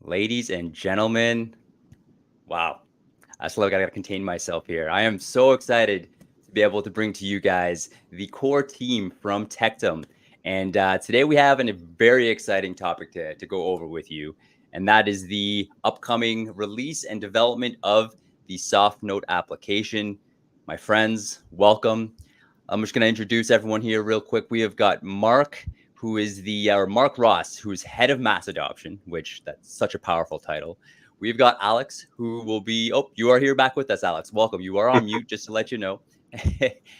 Ladies and gentlemen, wow, I still got to contain myself here. I am so excited to be able to bring to you guys the core team from Tectum. And today we have a very exciting topic to go over with you, and that is the upcoming release and development of the SoftNote application. My friends, welcome. I'm just going to introduce everyone here real quick. We have got Mark, who is Mark Ross, who is head of mass adoption, which that's such a powerful title. We've got Alex, who will be, you are here back with us, Alex. Welcome. You are on mute, just to let you know.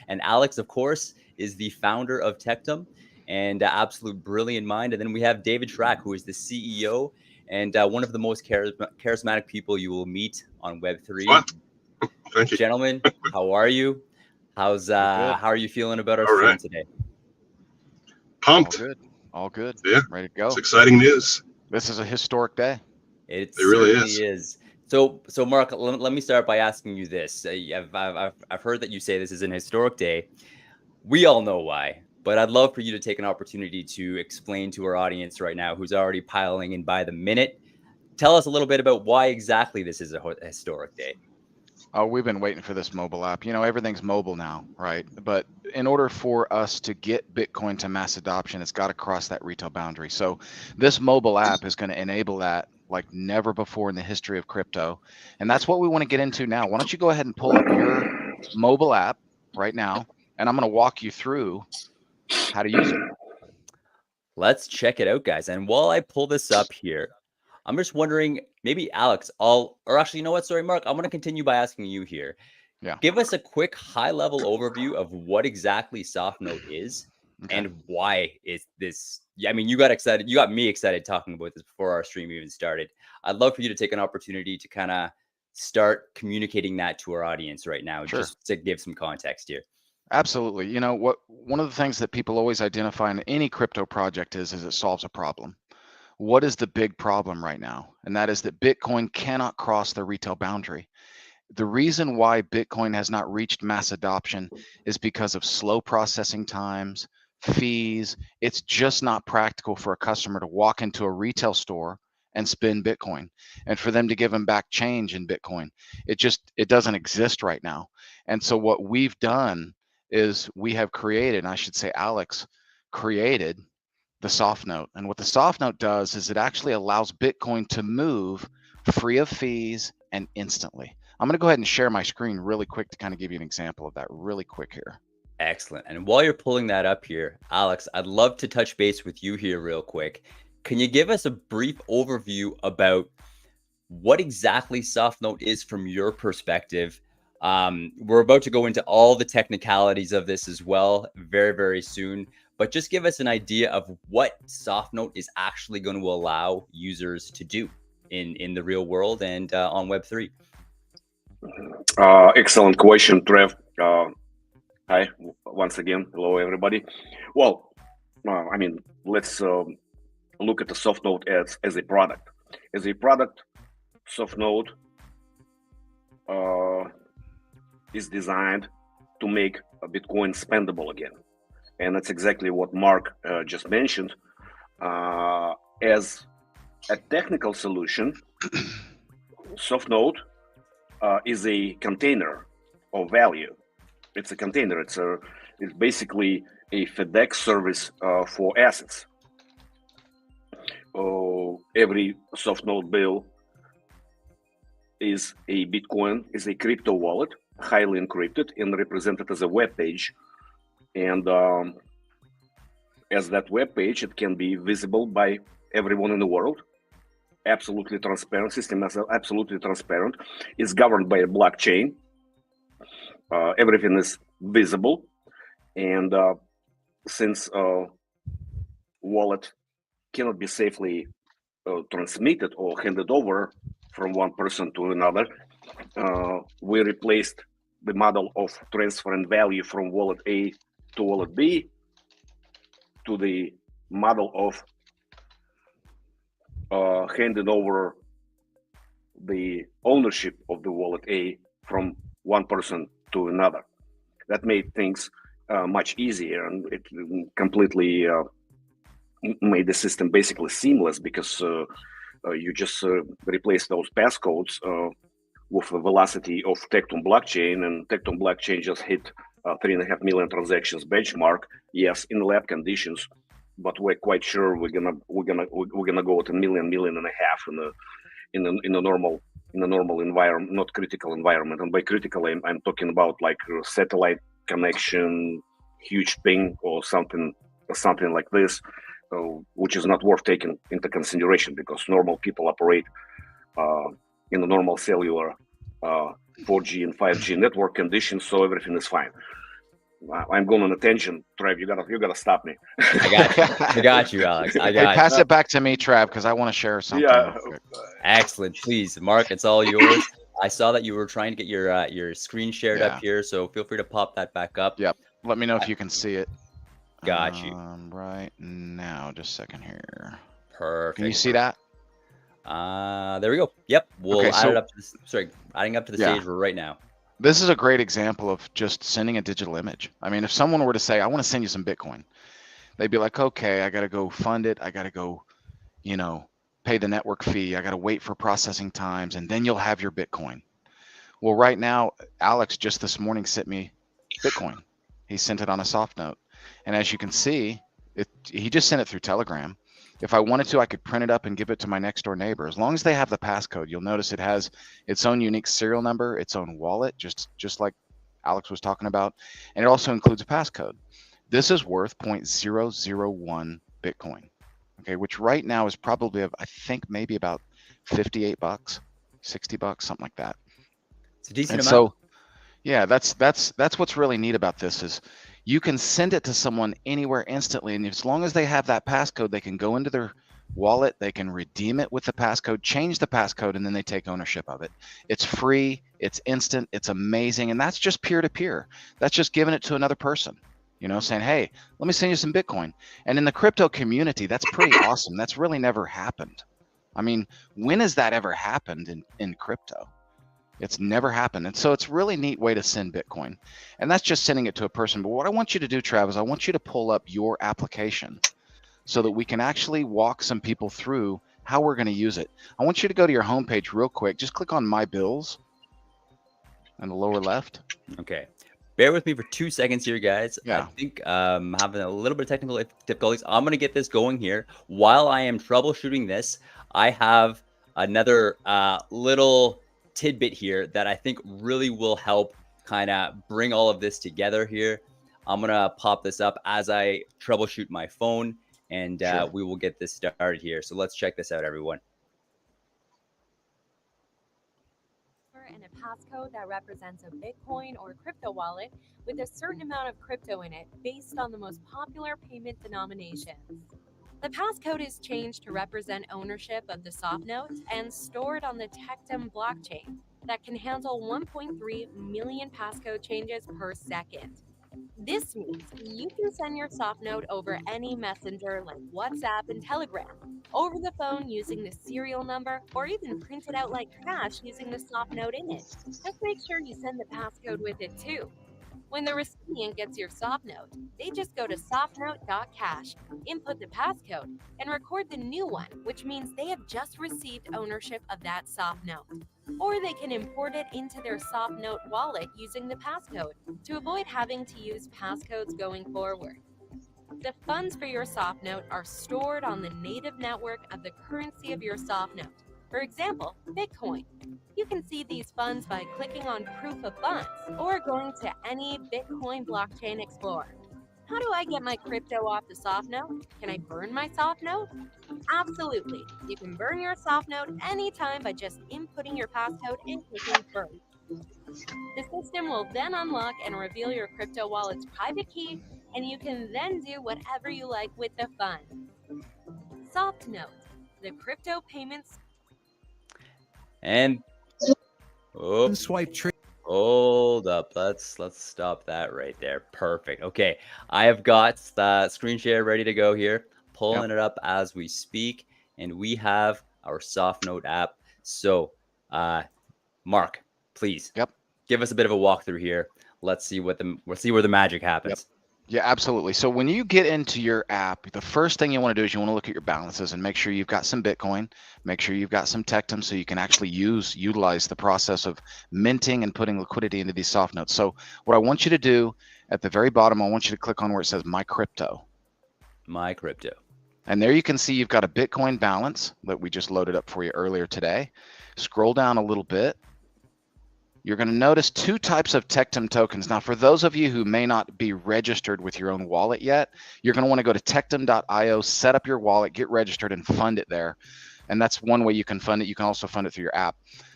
And Alex, of course, is the founder of Tectum and absolute brilliant mind. And then we have David Schrack, who is the CEO and one of the most charismatic people you will meet on Web3. What? Thank you. Gentlemen, how are you? How are you feeling about our stream today? Pumped. All good. Yeah. Ready to go. It's exciting news. This is a historic day. It really certainly is. So Mark, let me start by asking you this. I've heard that you say this is an historic day. We all know why, but I'd love for you to take an opportunity to explain to our audience right now, who's already piling in by the minute. Tell us a little bit about why exactly this is a historic day. Oh, we've been waiting for this mobile app. You know, everything's mobile now, right? But in order for us to get Bitcoin to mass adoption, it's got to cross that retail boundary. So this mobile app is going to enable that like never before in the history of crypto. And that's what we want to get into now. Why don't you go ahead and pull up your mobile app right now, and I'm going to walk you through how to use it. Let's check it out, guys. And while I pull this up here, I'm just wondering, maybe Alex, or actually, you know what? Sorry, Mark, I'm going to continue by asking you here. Yeah. Give us a quick high-level overview of what exactly SoftNote is and why is this. I mean, you got excited. You got me excited talking about this before our stream even started. I'd love for you to take an opportunity to kind of start communicating that to our audience right now, just to give some context here. Absolutely. You know, one of the things that people always identify in any crypto project is it solves a problem. What is the big problem right now? And that is that Bitcoin cannot cross the retail boundary. The reason why Bitcoin has not reached mass adoption is because of slow processing times, fees. It's just not practical for a customer to walk into a retail store and spend Bitcoin, and for them to give them back change in Bitcoin. It doesn't exist right now. And so what we've done is we have created, and I should say Alex created, the SoftNote. And what the SoftNote does is it actually allows Bitcoin to move free of fees and instantly. I'm going to go ahead and share my screen really quick to kind of give you an example of that really quick here. Excellent. And while you're pulling that up here, Alex, I'd love to touch base with you here real quick. Can you give us a brief overview about what exactly SoftNote is from your perspective? We're about to go into all the technicalities of this as well very, very soon. But just give us an idea of what SoftNote is actually going to allow users to do in the real world and on Web3. Excellent question, Trev. Hi, once again. Hello, everybody. Well, I mean, let's look at the SoftNote as a product. As a product, SoftNote is designed to make Bitcoin spendable again. And that's exactly what Mark just mentioned. As a technical solution, SoftNote is a container of value. It's a container. It's basically a FedEx service for assets. Every SoftNote bill is a Bitcoin, is a crypto wallet, highly encrypted and represented as a web page. And as that web page, it can be visible by everyone in the world. Absolutely transparent system, absolutely transparent. It's governed by a blockchain. Everything is visible, and since wallet cannot be safely transmitted or handed over from one person to another, we replaced the model of transferring value from wallet A to wallet B to the model of handing over the ownership of the wallet A from one person to another. That made things much easier, and it completely made the system basically seamless, because you just replace those passcodes with the velocity of Tectum blockchain, and Tectum blockchain just hit 3.5 million transactions benchmark. Yes, in lab conditions, but we're quite sure we're gonna go at 1 million, 1.5 million in a normal environment, not critical environment. And by critical, I'm talking about like satellite connection, huge ping, or something like this, which is not worth taking into consideration because normal people operate in a normal cellular 4G and 5G network conditions, so everything is fine. I'm going on a tangent, Trav. You gotta stop me. I got you, Alex. I got. Pass it back to me, Trav, because I want to share something. Yeah. Excellent. Please, Mark, it's all yours. I saw that you were trying to get your screen shared up here, so feel free to pop that back up. Yep. Let me know if you can see it. Got you. Right now, just a second here. Perfect. Can you see that? There we go. Yep. We'll add it up to this. Sorry, adding up to the stage right now. This is a great example of just sending a digital image. I mean, if someone were to say, I want to send you some Bitcoin, they'd be like, okay, I got to go fund it. I got to go, pay the network fee. I got to wait for processing times, and then you'll have your Bitcoin. Well, right now, Alex just this morning sent me Bitcoin. He sent it on a SoftNote. And as you can see, he just sent it through Telegram. If I wanted to, I could print it up and give it to my next door neighbor. As long as they have the passcode, you'll notice it has its own unique serial number, its own wallet, just like Alex was talking about. And it also includes a passcode. This is worth 0.001 Bitcoin, okay, which right now is probably, I think, maybe about $58, $60, something like that. It's a decent amount. So, yeah, that's what's really neat about this is you can send it to someone anywhere instantly, and as long as they have that passcode, they can go into their wallet, they can redeem it with the passcode, change the passcode, and then they take ownership of it. It's free, it's instant, it's amazing, and that's just peer-to-peer. That's just giving it to another person, saying, hey, let me send you some Bitcoin. And in the crypto community, that's pretty awesome. That's really never happened. I mean, when has that ever happened in crypto? It's never happened. And so it's a really neat way to send Bitcoin. And that's just sending it to a person. But what I want you to do, Travis, I want you to pull up your application so that we can actually walk some people through how we're going to use it. I want you to go to your homepage real quick. Just click on My Bills in the lower left. Okay. Bear with me for 2 seconds here, guys. Yeah. I think I'm having a little bit of technical difficulties. I'm going to get this going here. While I am troubleshooting this, I have another little tidbit here that I think really will help kind of bring all of this together here. I'm going to pop this up as I troubleshoot my phone, and we will get this started here. So let's check this out, everyone. And a passcode that represents a Bitcoin or crypto wallet with a certain amount of crypto in it based on the most popular payment denominations. The passcode is changed to represent ownership of the SoftNote and stored on the Tectum blockchain that can handle 1.3 million passcode changes per second. This means you can send your SoftNote over any messenger like WhatsApp and Telegram, over the phone using the serial number, or even print it out like cash using the SoftNote in it. Just make sure you send the passcode with it too. When the recipient gets your SoftNote, they just go to softnote.cash, input the passcode, and record the new one, which means they have just received ownership of that SoftNote. Or they can import it into their SoftNote wallet using the passcode to avoid having to use passcodes going forward. The funds for your SoftNote are stored on the native network of the currency of your SoftNote. For example, Bitcoin. You can see these funds by clicking on Proof of Funds or going to any Bitcoin blockchain explorer. How do I get my crypto off the SoftNote? Can I burn my SoftNote? Absolutely. You can burn your SoftNote anytime by just inputting your passcode and clicking Burn. The system will then unlock and reveal your crypto wallet's private key, and you can then do whatever you like with the funds. SoftNote, the crypto payments. And swipe tree. Hold up. Let's stop that right there. Perfect. Okay. I have got the screen share ready to go here. Pulling it up as we speak. And we have our SoftNote app. So, Mark, please give us a bit of a walkthrough here. Let's see where the magic happens. Yeah, absolutely. So when you get into your app, the first thing you want to do is you want to look at your balances and make sure you've got some Bitcoin, make sure you've got some Tectum so you can actually utilize the process of minting and putting liquidity into these soft notes. So what I want you to do at the very bottom, I want you to click on where it says My Crypto. My Crypto. And there you can see you've got a Bitcoin balance that we just loaded up for you earlier today. Scroll down a little bit. You're going to notice two types of Tectum tokens. Now, for those of you who may not be registered with your own wallet yet, you're going to want to go to tectum.io, set up your wallet, get registered, and fund it there. And that's one way you can fund it. You can also fund it through your app.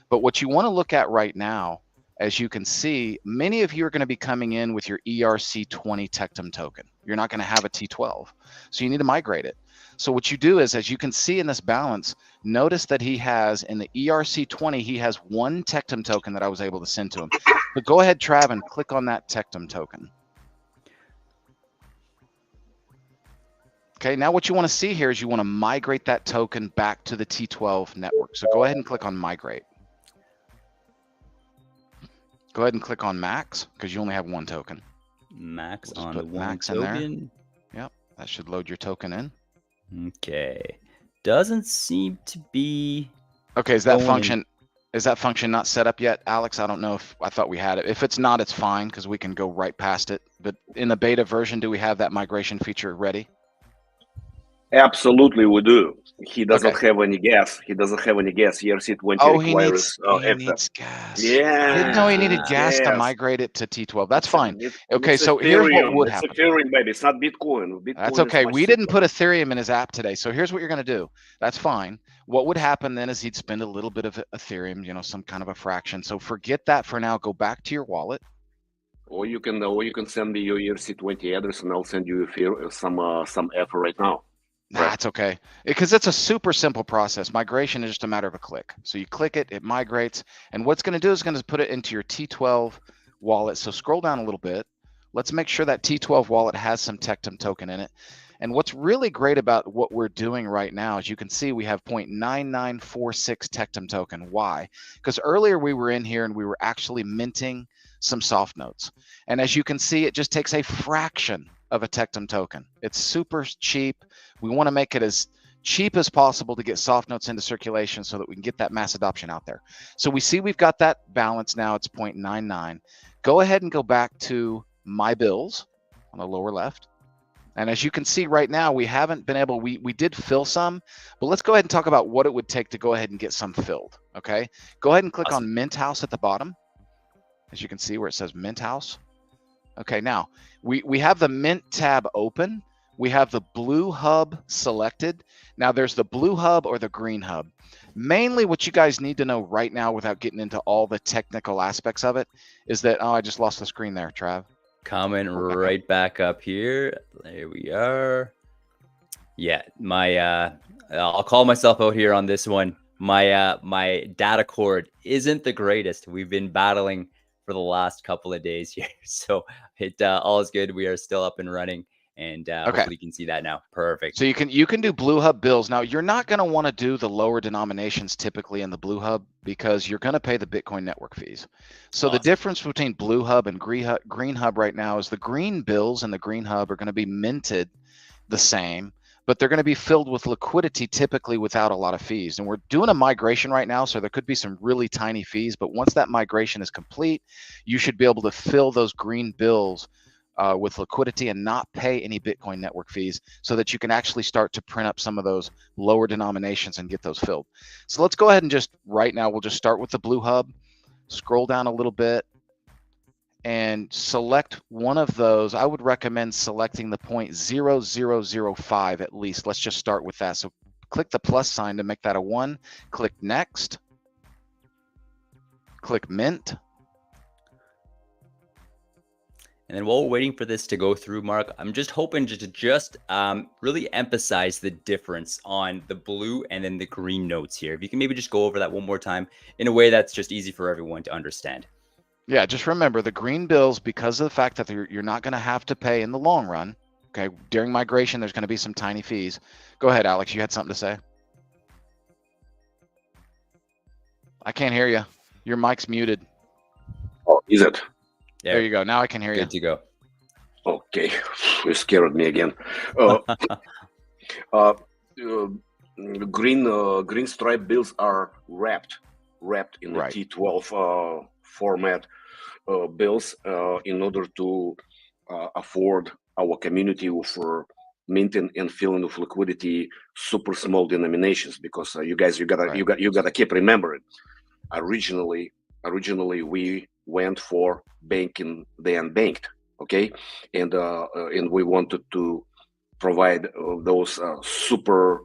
But what you want to look at right now, as you can see, many of you are going to be coming in with your ERC20 Tectum token. You're not going to have a T12. So you need to migrate it. So what you do is, as you can see in this balance, notice that he has in the ERC20, he has one Tectum token that I was able to send to him. But go ahead, Trav, and click on that Tectum token. Okay, now what you want to see here is you want to migrate that token back to the T12 network. So go ahead and click on migrate. Go ahead and click on max because you only have one token. Max We'll on just the put one max in there. token. Yep, that should load your token in. Okay. Doesn't seem to be. Okay, is that going function? Is that function not set up yet, Alex? I don't know if I thought we had it. If it's not, it's fine because we can go right past it. But in the beta version, do we have that migration feature ready? Absolutely, we do. He doesn't Okay. have any gas. He doesn't have any gas. ERC20 Oh, requires he Ether. needs gas. Yeah, I didn't know he needed gas to yes. migrate it to T12. That's It's fine. Okay, it's so here's what Ethereum. would It's happen. Ethereum, baby. It's not Bitcoin. Bitcoin That's is okay. much We didn't simpler. put Ethereum in his app today. So here's what you're going to do. That's fine. What would happen then is he'd spend a little bit of Ethereum, you know, some kind of a fraction. So forget that for now. Go back to your wallet. Or you can send me your ERC20 address, and I'll send you some Ether right now. Nah, Right. it's okay. Because it's a super simple process. Migration is just a matter of a click. So you click it, it migrates. And what's going to do is going to put it into your T12 wallet. So scroll down a little bit. Let's make sure that T12 wallet has some Tectum token in it. And what's really great about what we're doing right now is you can see we have 0.9946 Tectum token. Why? Because earlier we were in here and we were actually minting some soft notes. And as you can see, it just takes a fraction of a Tectum token. It's super cheap. We want to make it as cheap as possible to get soft notes into circulation so that we can get that mass adoption out there. So we see we've got that balance now. It's 0.99. Go ahead and go back to my bills on the lower left. And as you can see right now, we haven't been able, we did fill some, but let's go ahead and talk about what it would take to go ahead and get some filled. Okay. Go ahead and click on Mint House at the bottom. As you can see where it says Mint House. Okay, now we have the Mint tab open. We have the blue hub selected. Now there's the blue hub or the green hub. Mainly what you guys need to know right now without getting into all the technical aspects of it is that, oh, I just lost the screen there, Trav. Coming right back up here. There we are. Yeah, I'll call myself out here on this one. My data cord isn't the greatest. We've been battling for the last couple of days here. So it all is good. We are still up and running. And hopefully you can see that now. Perfect. So you can do Blue Hub bills. Now you're not going to want to do the lower denominations typically in the Blue Hub because you're going to pay the Bitcoin network fees. So the difference between Blue Hub and Green Hub right now is the green bills and the Green Hub are going to be minted the same, but they're going to be filled with liquidity typically without a lot of fees. And we're doing a migration right now, so there could be some really tiny fees, but once that migration is complete, you should be able to fill those green bills with liquidity and not pay any Bitcoin network fees so that you can actually start to print up some of those lower denominations and get those filled. So let's go ahead and just right now, we'll just start with the Blue Hub, scroll down a little bit and select one of those. I would recommend selecting the 0.0005 at least. Let's just start with that. So click the plus sign to make that a 1, click next, click mint. And then while we're waiting for this to go through, Mark, I'm just hoping to really emphasize the difference on the blue and then the green notes here. If you can maybe just go over that one more time in a way that's just easy for everyone to understand. Yeah, just remember the green bills, because of the fact that you're not going to have to pay in the long run. Okay, during migration, there's going to be some tiny fees. Go ahead, Alex. You had something to say? I can't hear you. Your mic's muted. Oh, is it? There you go. Now I can hear you. Good to go. Okay, you scared me again. Uh, uh, green stripe bills are wrapped in the Right. T12 format bills in order to afford our community for minting and filling of liquidity super small denominations, because you gotta keep remembering, originally we went for banking the unbanked, okay, and we wanted to provide those super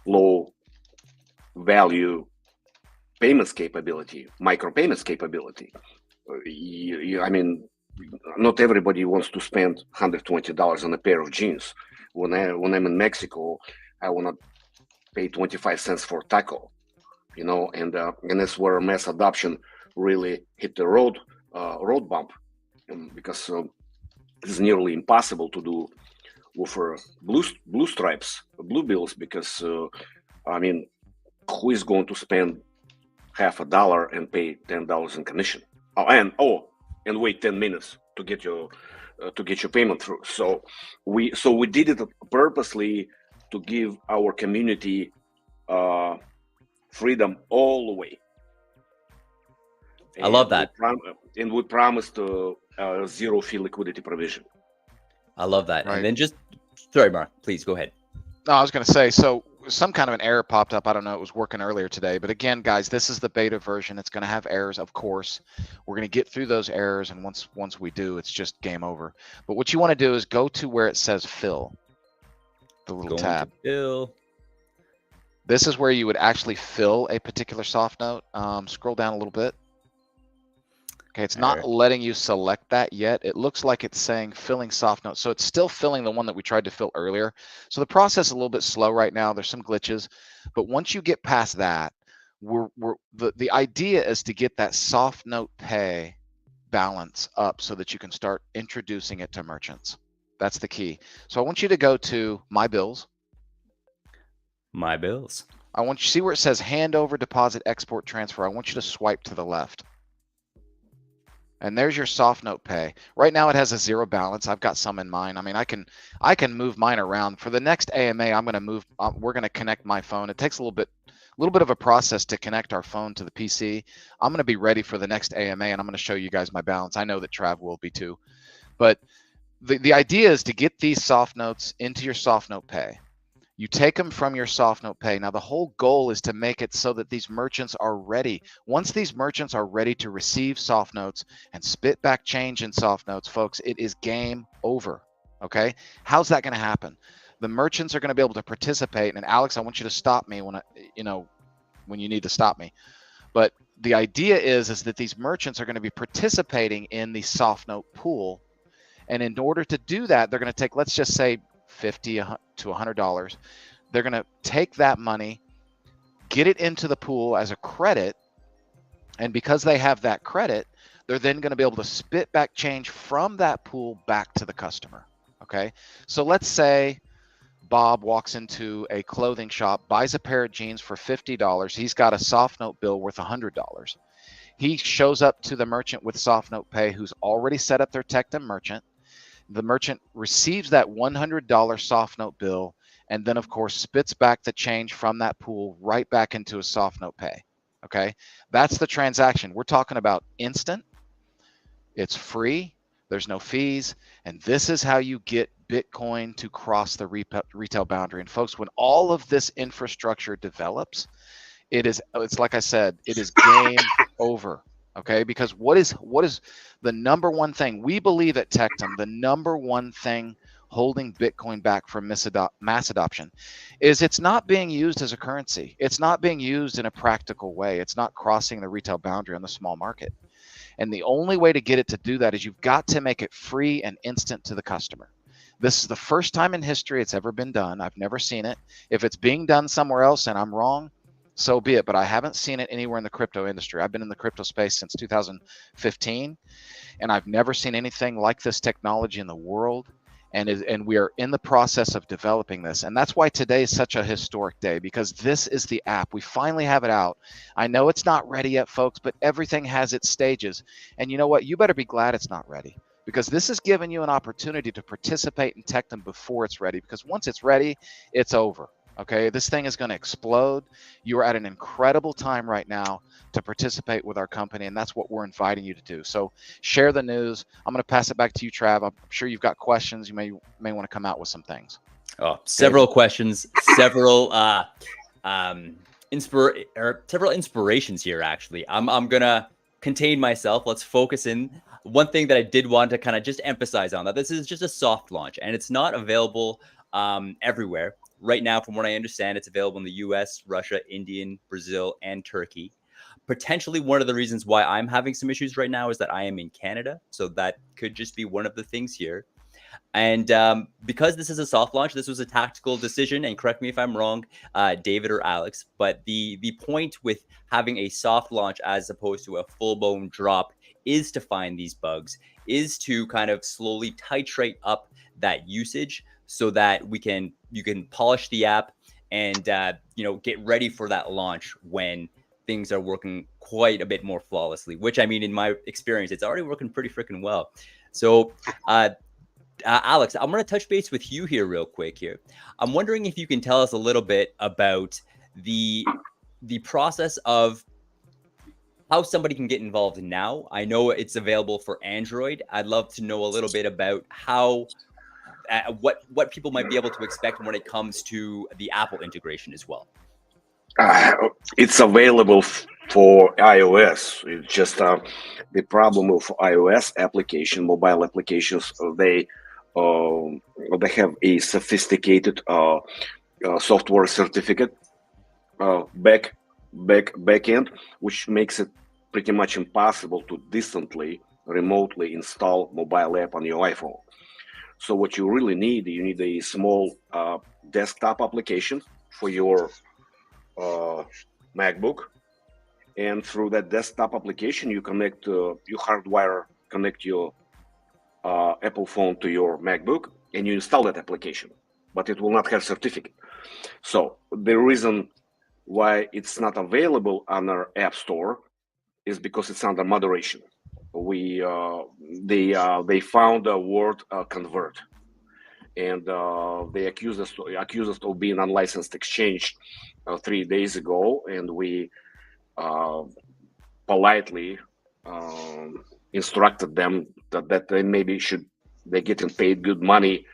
low value payments capability, micropayments capability. I mean, not everybody wants to spend $120 on a pair of jeans. When I'm in Mexico, I want to pay 25 cents for a taco, you know, and that's where mass adoption really hit the road bump, because it's nearly impossible to do with blue stripes, blue bills, because I mean, who is going to spend half a dollar and pay $10 in commission? And wait 10 minutes to get your payment through. So we did it purposely to give our community freedom all the way. I love that. And we promised zero fee liquidity provision. I love that. Right. And then just, sorry, Mark, please go ahead. No, I was going to say, so some kind of an error popped up. I don't know. It was working earlier today. But again, guys, this is the beta version. It's going to have errors, of course. We're going to get through those errors. And once we do, it's just game over. But what you want to do is go to where it says fill, the little tab. Fill. This is where you would actually fill a particular soft note. Scroll down a little bit. Okay, it's not letting you select that yet. It looks like it's saying filling soft note. So it's still filling the one that we tried to fill earlier. So the process is a little bit slow right now. There's some glitches. But once you get past that, the idea is to get that soft note pay balance up so that you can start introducing it to merchants. That's the key. So I want you to go to My Bills. My Bills. I want you to see where it says hand over, deposit, export, transfer. I want you to swipe to the left. And there's your soft note pay. Right now it has a zero balance. I've got some in mine. I mean, I can move mine around. For the next AMA, I'm going to move. We're going to connect my phone. It takes a little bit of a process to connect our phone to the PC. I'm going to be ready for the next AMA, and I'm going to show you guys my balance. I know that Trav will be too. But the idea is to get these soft notes into your soft note pay. You take them from your soft note pay. Now, the whole goal is to make it so that these merchants are ready. Once these merchants are ready to receive soft notes and spit back change in soft notes, folks, it is game over. Okay. How's that going to happen? The merchants are going to be able to participate. And Alex, I want you to stop me when you need to stop me. But the idea is that these merchants are going to be participating in the soft note pool. And in order to do that, they're going to take, let's just say, $50 to $100. They're going to take that money, get it into the pool as a credit, and because they have that credit, they're then going to be able to spit back change from that pool back to the customer. Okay, so let's say Bob walks into a clothing shop, buys a pair of jeans for $50. He's got a soft note bill worth $100. He shows up to the merchant with soft note pay who's already set up their Tectum merchant. The merchant receives that $100 soft note bill and then, of course, spits back the change from that pool right back into a soft note pay. Okay, that's the transaction. We're talking about instant. It's free. There's no fees. And this is how you get Bitcoin to cross the retail boundary. And folks, when all of this infrastructure develops, it's like I said, it is game over. Okay, because what is the number one thing we believe at Tectum? The number one thing holding Bitcoin back from mass adoption is it's not being used as a currency. It's not being used in a practical way. It's not crossing the retail boundary on the small market. And the only way to get it to do that is you've got to make it free and instant to the customer. This is the first time in history it's ever been done. I've never seen it. If it's being done somewhere else and I'm wrong, so be it, but I haven't seen it anywhere in the crypto industry. I've been in the crypto space since 2015, and I've never seen anything like this technology in the world. And we are in the process of developing this. And that's why today is such a historic day, because this is the app. We finally have it out. I know it's not ready yet, folks, but everything has its stages. And you know what? You better be glad it's not ready, because this is giving you an opportunity to participate in Tectum before it's ready, because once it's ready, it's over. Okay, this thing is going to explode. You are at an incredible time right now to participate with our company, and that's what we're inviting you to do. So share the news. I'm going to pass it back to you, Trav. I'm sure you've got questions. You may want to come out with some things. Oh, several questions, several several inspirations here. Actually, I'm gonna contain myself. Let's focus in. One thing that I did want to kind of just emphasize on, that this is just a soft launch and it's not available everywhere. Right now, from what I understand, it's available in the US, Russia, India, Brazil, and Turkey. Potentially one of the reasons why I'm having some issues right now is that I am in Canada. So that could just be one of the things here. And because this is a soft launch, this was a tactical decision. And correct me if I'm wrong, David or Alex, but the point with having a soft launch as opposed to a full-blown drop is to find these bugs, is to kind of slowly titrate up that usage so that you can polish the app and get ready for that launch when things are working quite a bit more flawlessly, which, I mean, in my experience, it's already working pretty freaking well. So Alex, I'm going to touch base with you here real quick here. I'm wondering if you can tell us a little bit about the process of how somebody can get involved now. I know it's available for Android. I'd love to know a little bit about how what people might be able to expect when it comes to the Apple integration as well. It's available for iOS. It's just the problem of iOS application, mobile applications. They have a sophisticated software certificate backend, which makes it pretty much impossible to distantly, remotely install mobile app on your iPhone. So what you really need, you need a small desktop application for your MacBook, and through that desktop application, you connect you connect your Apple phone to your MacBook, and you install that application, but it will not have certificate. So the reason why it's not available on our App Store is because it's under moderation. They found a word convert, and they accused us of being unlicensed exchange 3 days ago, and we politely instructed them that they maybe they're getting paid good money,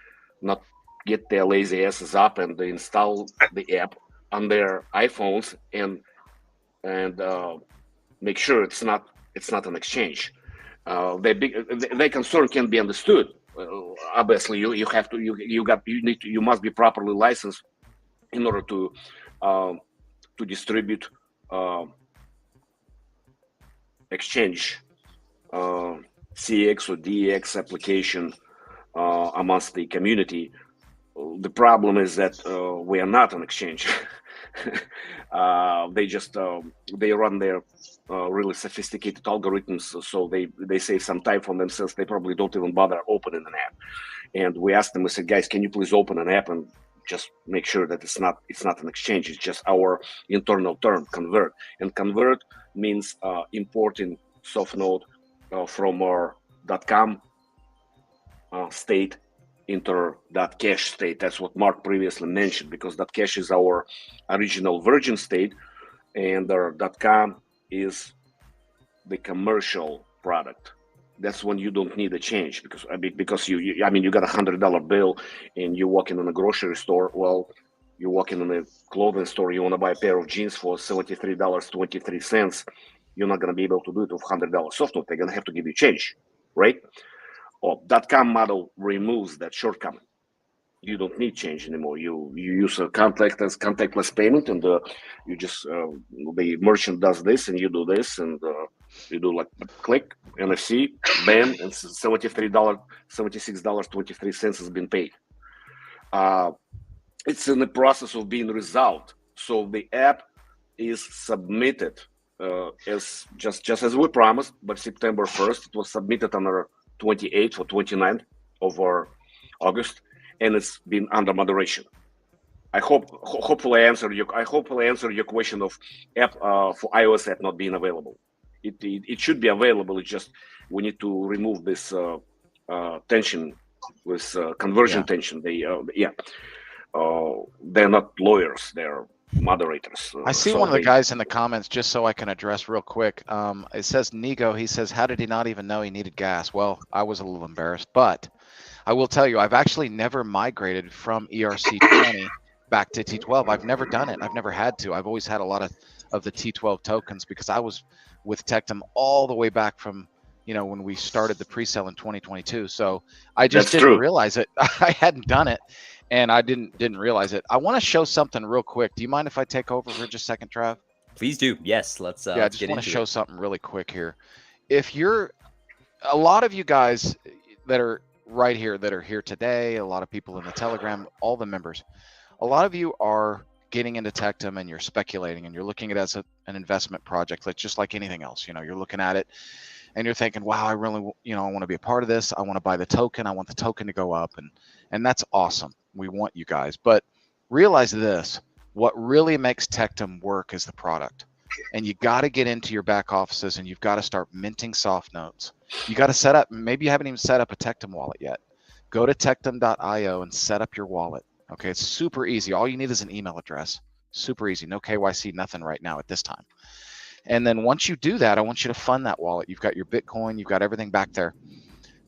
not get their lazy asses up and they install the app on their iPhones and make sure it's not an exchange. Their concern can be understood. Obviously, you must be properly licensed in order to distribute exchange CX or DX application amongst the community. The problem is that we are not an exchange. They run their really sophisticated algorithms, so they save some time for themselves. They probably don't even bother opening an app. And we asked them, we said, guys, can you please open an app and just make sure that it's not an exchange. It's just our internal term, convert. And convert means importing SoftNote from our .com state into .cache state. That's what Mark previously mentioned, because .cache is our original virgin state, and our .com is the commercial product. That's when you don't need a change, because you got $100 bill and you walk in a grocery store. Well, you walk in a clothing store, you want to buy a pair of jeans for $73.23. You're not going to be able to do it with $100 SoftNote. They're going to have to give you change, right? Or .com model removes that shortcoming. You don't need change anymore. You use a contactless payment, and you just the merchant does this, and you do this, and you do like click NFC, bam, and $76.23 has been paid. It's in the process of being resolved. So the app is submitted as just as we promised, but September 1st. It was submitted on our 28th or 29th of August, and it's been under moderation. I hopefully answer your question of app for iOS app not being available. It should be available. It's just we need to remove this tension, with conversion Yeah. tension. They're not lawyers, they're moderators. I see so one of the they- guys in the comments, just so I can address real quick. It says Nigo, he says, how did he not even know he needed gas? Well, I was a little embarrassed, but I will tell you, I've actually never migrated from ERC20 back to T12. I've never done it. I've never had to. I've always had a lot of the T12 tokens because I was with Tectum all the way back from, when we started the pre-sale in 2022. So I just That's didn't true. realize it. I hadn't done it, and I didn't realize it. I want to show something real quick. Do you mind if I take over for just a second, Trav? Please do. Yes, let's Yeah, I let's just get want to into show it. something really quick here. If you're, a lot of you guys that are right here, that are here today, a lot of people in the Telegram, all the members, a lot of you are getting into Tectum and you're speculating and you're looking at it as an investment project, like just like anything else. You're looking at it and you're thinking, wow, I really, I want to be a part of this. I want to buy the token. I want the token to go up, and that's awesome. We want you guys, but realize this: what really makes Tectum work is the product. And you got to get into your back offices and you've got to start minting SoftNotes. You got to set up, maybe you haven't even set up a Tectum wallet yet. Go to tectum.io and set up your wallet. Okay, it's super easy. All you need is an email address. Super easy. No KYC, nothing right now at this time. And then once you do that, I want you to fund that wallet. You've got your Bitcoin, you've got everything back there.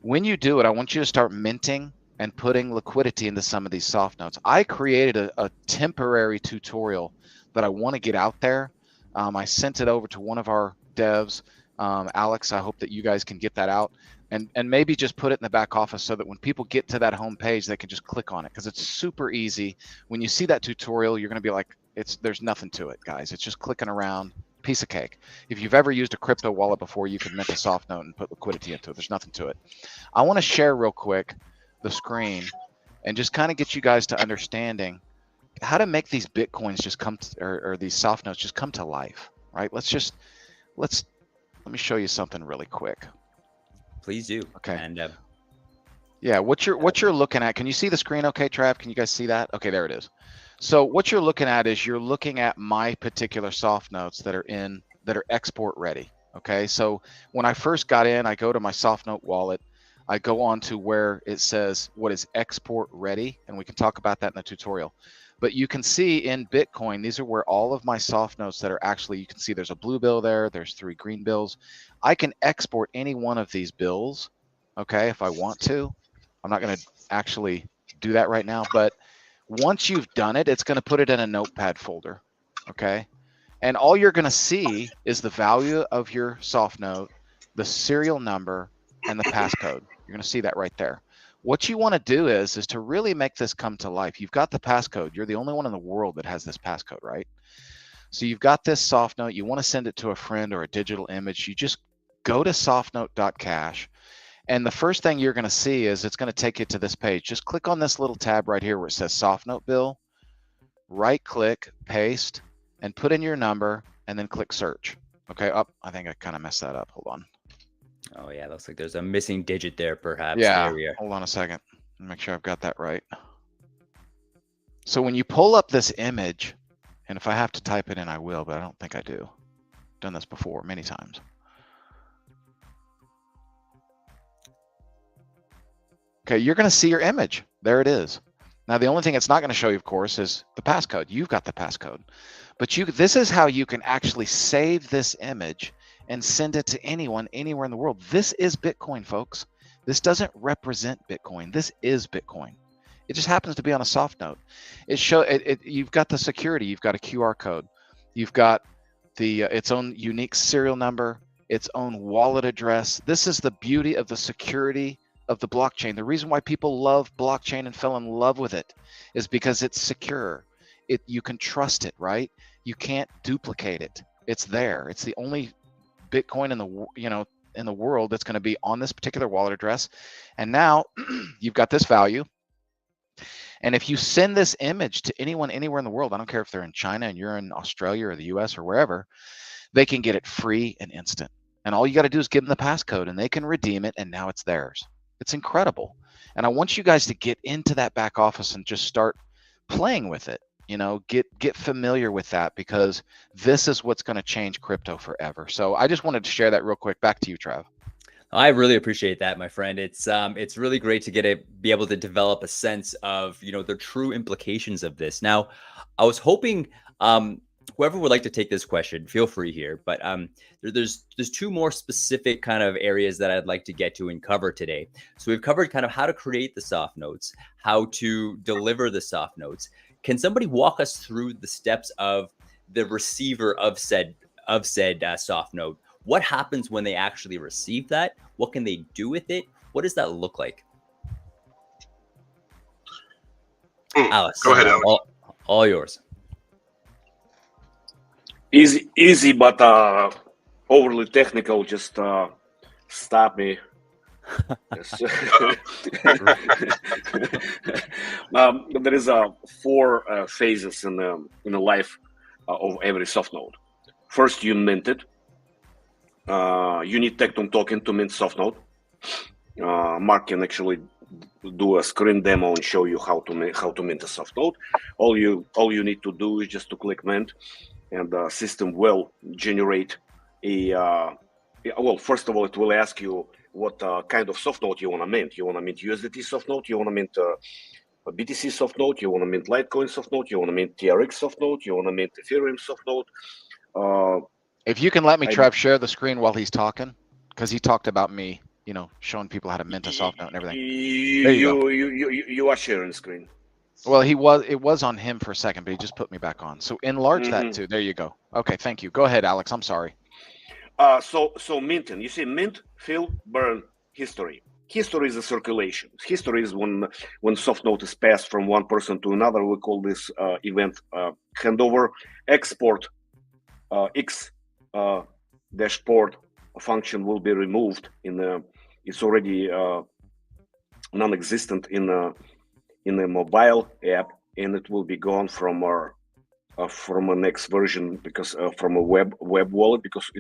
When you do it, I want you to start minting and putting liquidity into some of these soft notes. I created a temporary tutorial that I want to get out there. I sent it over to one of our devs, Alex. I hope that you guys can get that out and maybe just put it in the back office so that when people get to that home page, they can just click on it, because it's super easy. When you see that tutorial, you're going to be like, there's nothing to it, guys. It's just clicking around. Piece of cake. If you've ever used a crypto wallet before, you can mint a SoftNote and put liquidity into it. There's nothing to it. I want to share real quick the screen and just kind of get you guys to understanding how to make these Bitcoins just come to, or these SoftNotes just come to life, right? Let me show you something really quick. Please do. Okay. And yeah, what you're looking at, can you see the screen okay, Trav? Can you guys see that? Okay, there it is. So what you're looking at is you're looking at my particular soft notes that are export ready. Okay, so when I first got in, I go to my SoftNote wallet. I go on to where it says what is export ready, and we can talk about that in the tutorial. But you can see in Bitcoin, these are where all of my soft notes that are actually, you can see there's a blue bill there, there's 3 green bills. I can export any one of these bills, okay, if I want to. I'm not going to actually do that right now, but once you've done it, it's going to put it in a notepad folder, okay? And all you're going to see is the value of your soft note, the serial number, and the passcode. You're going to see that right there. What you want to do is to really make this come to life. You've got the passcode. You're the only one in the world that has this passcode, right? So you've got this soft note. You want to send it to a friend or a digital image. You just go to softnote.cash. And the first thing you're going to see is it's going to take you to this page. Just click on this little tab right here where it says SoftNote bill, right click, paste, and put in your number, and then click search. Okay, I think I kind of messed that up. Hold on. oh yeah, looks like there's a missing digit there, perhaps. Yeah, There we are. hold on a second. Make sure I've got that right. So when you pull up this image, and if I have to type it in, I will, but I don't think I do. I've done this before many times. Okay, you're going to see your image. There it is. Now, the only thing it's not going to show you, of course, is the passcode. You've got the passcode. But this is how you can actually save this image and send it to anyone, anywhere in the world. This is Bitcoin, folks. This doesn't represent Bitcoin. This is Bitcoin. It just happens to be on a soft note. You've got the security. You've got a QR code. You've got its own unique serial number, its own wallet address. This is the beauty of the security of the blockchain. The reason why people love blockchain and fell in love with it is because it's secure. You can trust it, right? You can't duplicate it. It's there. It's the only Bitcoin in the world that's going to be on this particular wallet address. And now you've got this value. And if you send this image to anyone anywhere in the world, I don't care if they're in China and you're in Australia or the US or wherever, they can get it free and instant. And all you got to do is give them the passcode and they can redeem it, and now it's theirs. It's incredible. And I want you guys to get into that back office and just start playing with it. Get familiar with that, because this is what's going to change crypto forever. So I just wanted to share that real quick. Back to you, Trav. I really appreciate that, my friend. It's really great to be able to develop a sense of, the true implications of this. Now, I was hoping whoever would like to take this question, feel free here, but there's two more specific kind of areas that I'd like to get to and cover today. So we've covered kind of how to create the soft notes, how to deliver the soft notes. Can somebody walk us through the steps of the receiver of said soft note? What happens when they actually receive that? What can they do with it? What does that look like? Alex, Go ahead, Alex. All yours. Easy, but overly technical. Just stop me. There is 4 phases in the life of every soft node. First, you mint it. You need Tectum token to mint SoftNote. Mark can actually do a screen demo and show you how to mint a SoftNote. All you need to do is just to click mint, and the system will generate a. Well, first of all, it will ask you what kind of SoftNote you want to mint. You want to mint USDT SoftNote. You want to mint a BTC SoftNote. You want to mint Litecoin SoftNote. You want to mint TRX SoftNote. You want to mint Ethereum SoftNote. If you can let me, Trev, share the screen while he's talking, because he talked about me, showing people how to mint a soft note and everything. You are sharing screen. Well, it was on him for a second, but he just put me back on. So enlarge that too. There you go. Okay, thank you. Go ahead, Alex. I'm sorry. So minting. You see, mint, fill, burn, history. History is a circulation. History is when soft note is passed from one person to another. We call this event handover. Export X dashboard function will be removed it's already non-existent in a mobile app, and it will be gone from a next version, because from a web wallet, because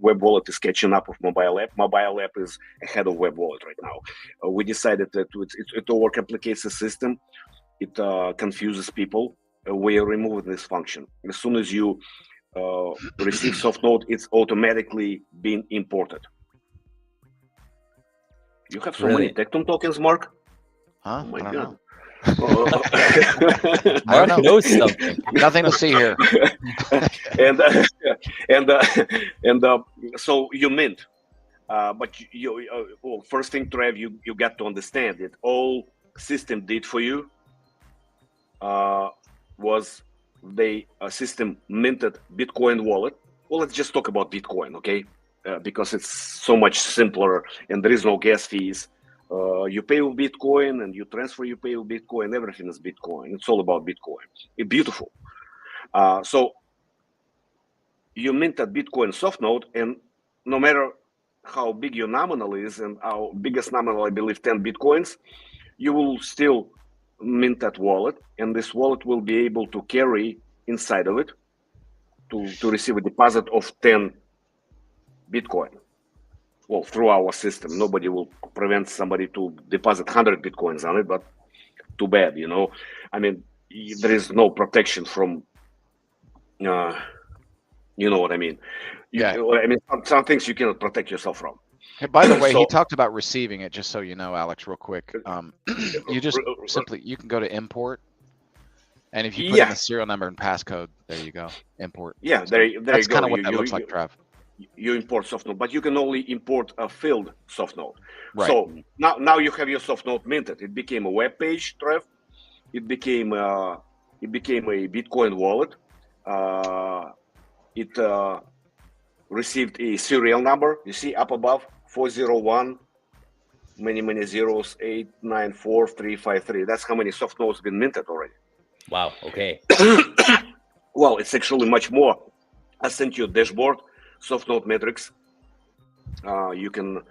web wallet is catching up with mobile app. Mobile app is ahead of web wallet right now. We decided that it overcomplicates the system. It confuses people. We are removing this function. As soon as you receive soft note, it's automatically being imported. You have so many Tectum tokens, Mark? Huh? Oh my I God. don't know. Mark knows something. Nothing to see here. and so you mint, but well, first thing, Trev, you got to understand that all system did for you was system minted Bitcoin wallet. Well, let's just talk about Bitcoin, okay? Because it's so much simpler and there is no gas fees. You pay with Bitcoin and you transfer, you pay with Bitcoin. Everything is Bitcoin. It's all about Bitcoin. It's beautiful. So you minted Bitcoin soft node, and no matter how big your nominal is, and our biggest nominal, I believe, 10 Bitcoins, you will still mint that wallet, and this wallet will be able to carry inside of it to receive a deposit of 10 Bitcoin. Well, through our system, nobody will prevent somebody to deposit 100 Bitcoins on it, but too bad, I mean, there is no protection from, you know what I mean? I mean, some things you cannot protect yourself from. Hey, by the way, he talked about receiving it, just so you know, Alex, real quick. You just you can go to import, and if you put in the serial number and passcode, there you go, import. Yeah, there you go. That's kind of what that looks like, Trev. You import soft node, but you can only import a filled soft node. Right. So now you have your soft node minted. It became a web page, Trev. It became a Bitcoin wallet. It received a serial number. You see up above, 401, many zeros, 894353. That's how many soft nodes have been minted already. Wow. Okay. Well, it's actually much more. I sent you a dashboard, soft node metrics. You can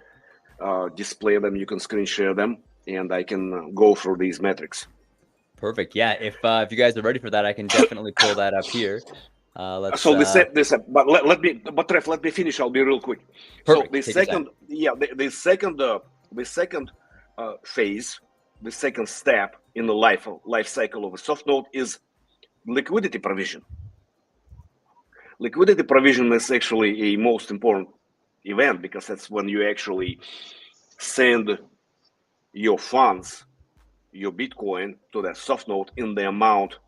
display them, you can screen share them, and I can go through these metrics. Perfect. Yeah. If you guys are ready for that, I can definitely pull that up here. Let's. So but Trev, let me finish. I'll be real quick. Perfect. So the second phase, the second step in the life cycle of a soft node is liquidity provision. Liquidity provision is actually a most important, event, because that's when you actually send your funds, your Bitcoin, to that SoftNote in the amount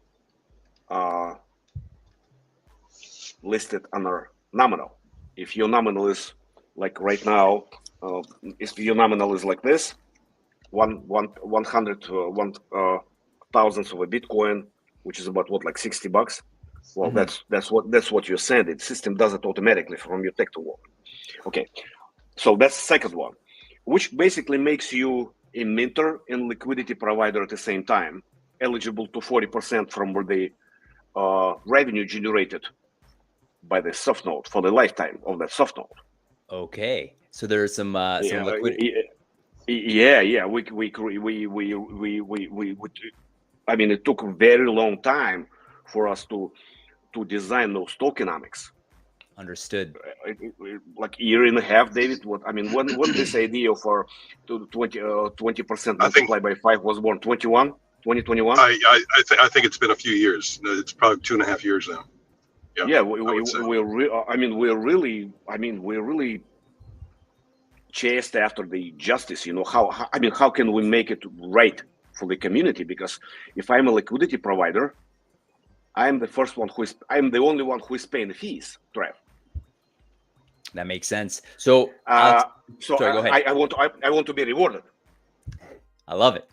listed under nominal. If your nominal is like right now, if your nominal is like this, 100 thousandths of a Bitcoin, which is about what, like $60. Well, that's what you're sending. The system does it automatically from your Tectum wallet. Okay, so that's the second one, which basically makes you a minter and liquidity provider at the same time, eligible to 40% from the revenue generated by the SoftNote for the lifetime of that SoftNote. Okay, so there's some liquidity. Yeah. I mean, it took a very long time for us to design those tokenomics. Understood. Like a year and a half, David. When this idea for 20% multiplied by 5 was born? 2021? I think it's been a few years. It's probably 2.5 years now. Yeah, we're really chased after the justice. How can we make it right for the community? Because if I'm a liquidity provider, I'm the only one who is paying the fees, Trev. That makes sense. So, sorry, go ahead. I want to be rewarded. I love it.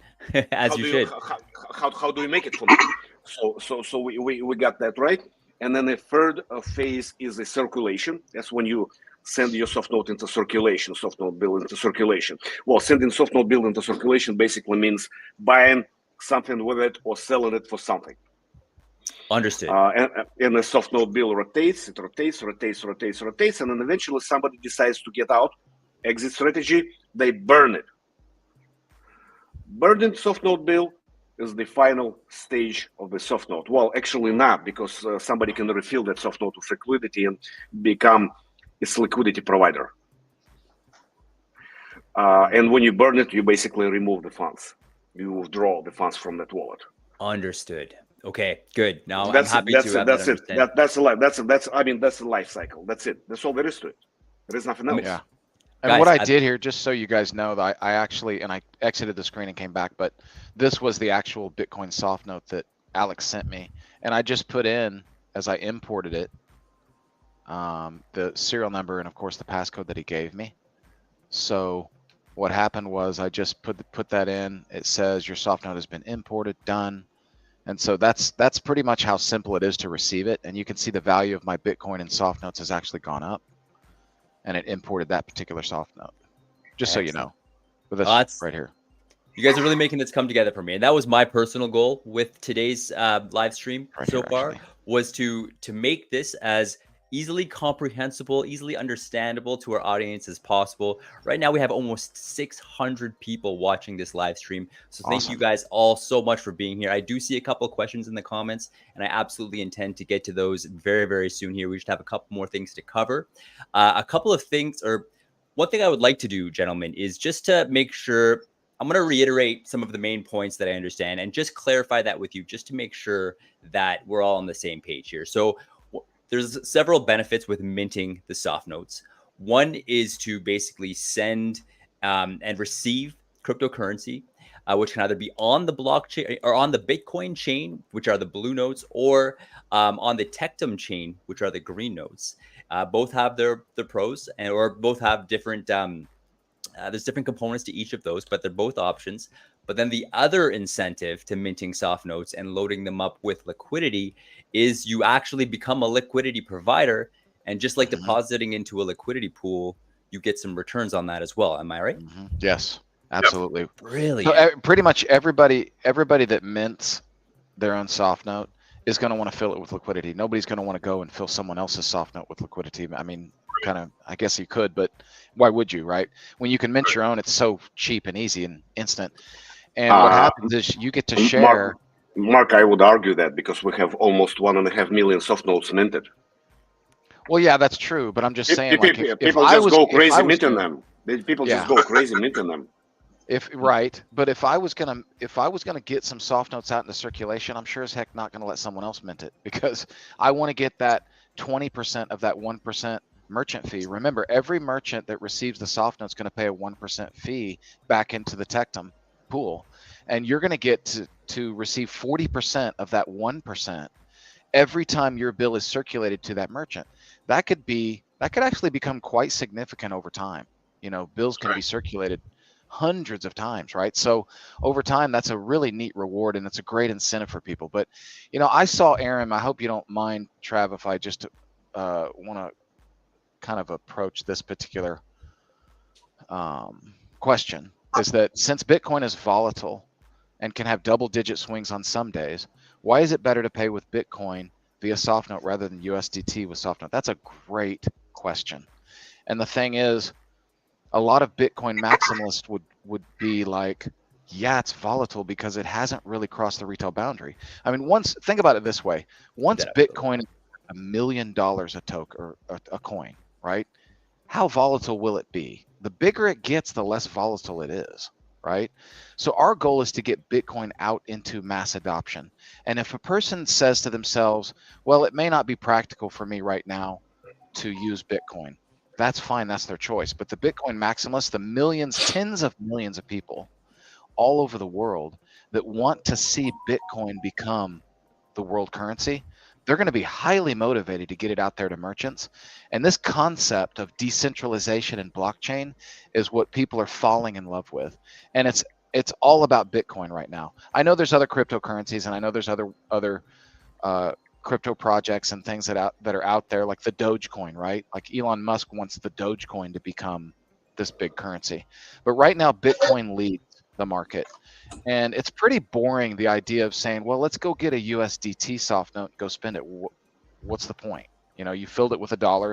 As you should. How do we make it for me? So we got that right. And then the third phase is the circulation. That's when you send your SoftNote into circulation, SoftNote bill into circulation. Well, sending SoftNote bill into circulation basically means buying something with it or selling it for something. Understood. And the SoftNote bill rotates, and then eventually somebody decides to get out, exit strategy, they burn it. Burning SoftNote bill is the final stage of the SoftNote. Well, actually not, because somebody can refill that SoftNote with liquidity and become its liquidity provider. And when you burn it, you basically remove the funds. You withdraw the funds from that wallet. Understood. Okay, good. Now That's I'm happy it. to That's have it. That's the life cycle. That's it. That's all there is to it. There is nothing else. Yeah. And Guys, what I did here, just so you guys know, that I actually, and I exited the screen and came back, but this was the actual Bitcoin SoftNote that Alex sent me. And I just put in, as I imported it, the serial number and of course the passcode that he gave me. So what happened was I just put that in. It says your SoftNote has been imported, done. And so that's pretty much how simple it is to receive it. And you can see the value of my Bitcoin in SoftNotes has actually gone up. And it imported that particular SoftNote. Just so you know. But that's right here. You guys are really making this come together for me. And that was my personal goal with today's live stream so far, was to make this as easily comprehensible, easily understandable to our audience as possible. Right now, we have almost 600 people watching this live stream. So thank you guys all so much for being here. I do see a couple of questions in the comments, and I absolutely intend to get to those very, very soon here. We just have a couple more things to cover. A couple of things, or one thing I would like to do, gentlemen, is just to make sure, I'm going to reiterate some of the main points that I understand and just clarify that with you, just to make sure that we're all on the same page here. So there's several benefits with minting the SoftNotes. One is to basically send and receive cryptocurrency, which can either be on the blockchain or on the Bitcoin chain, which are the blue notes, or on the Tectum chain, which are the green notes. Both have their pros, or both have different. There's different components to each of those, but they're both options. But then the other incentive to minting SoftNotes and loading them up with liquidity is you actually become a liquidity provider. And just like depositing into a liquidity pool, you get some returns on that as well. Am I right? Yes, absolutely. Yep. Brilliant. So pretty much everybody that mints their own SoftNote is going to want to fill it with liquidity. Nobody's going to want to go and fill someone else's SoftNote with liquidity. I mean, I guess you could, but why would you, right? When you can mint your own, it's so cheap and easy and instant. And what happens is you get to share. Mark, I would argue that because we have almost 1.5 million SoftNotes minted. Well, yeah, that's true, but I'm just saying, people just go crazy minting them. People just go crazy minting them. But if I was gonna get some SoftNotes out into circulation, I'm sure as heck not gonna let someone else mint it, because I want to get that 20% of that 1% merchant fee. Remember, every merchant that receives the SoftNote is going to pay a 1% fee back into the Tectum pool, and you're going to get to receive 40% of that 1% every time your bill is circulated to that merchant. That could actually become quite significant over time. You know, bills can be circulated hundreds of times, right? So over time, that's a really neat reward, and it's a great incentive for people. But, you know, I saw Aaron, I hope you don't mind, Trav, if I just want to kind of approach this particular question, is that since Bitcoin is volatile and can have double-digit swings on some days, why is it better to pay with Bitcoin via SoftNote rather than USDT with SoftNote? That's a great question. And the thing is, a lot of Bitcoin maximalists would be like, yeah, it's volatile because it hasn't really crossed the retail boundary. I mean, think about it this way. Once Bitcoin is $1 million a token or a coin, right? How volatile will it be? The bigger it gets, the less volatile it is, right? So our goal is to get Bitcoin out into mass adoption. And if a person says to themselves, well, it may not be practical for me right now to use Bitcoin, that's fine, that's their choice. But the Bitcoin maximalists, the millions, tens of millions of people all over the world that want to see Bitcoin become the world currency, they're going to be highly motivated to get it out there to merchants. And this concept of decentralization and blockchain is what people are falling in love with. And it's all about Bitcoin right now. I know there's other cryptocurrencies, and I know there's other crypto projects and things that are out there, like the Dogecoin, right? Like Elon Musk wants the Dogecoin to become this big currency. But right now, Bitcoin leads the market. And it's pretty boring, the idea of saying, well, let's go get a USDT SoftNote and go spend it. What's the point? You know, you filled it with $1.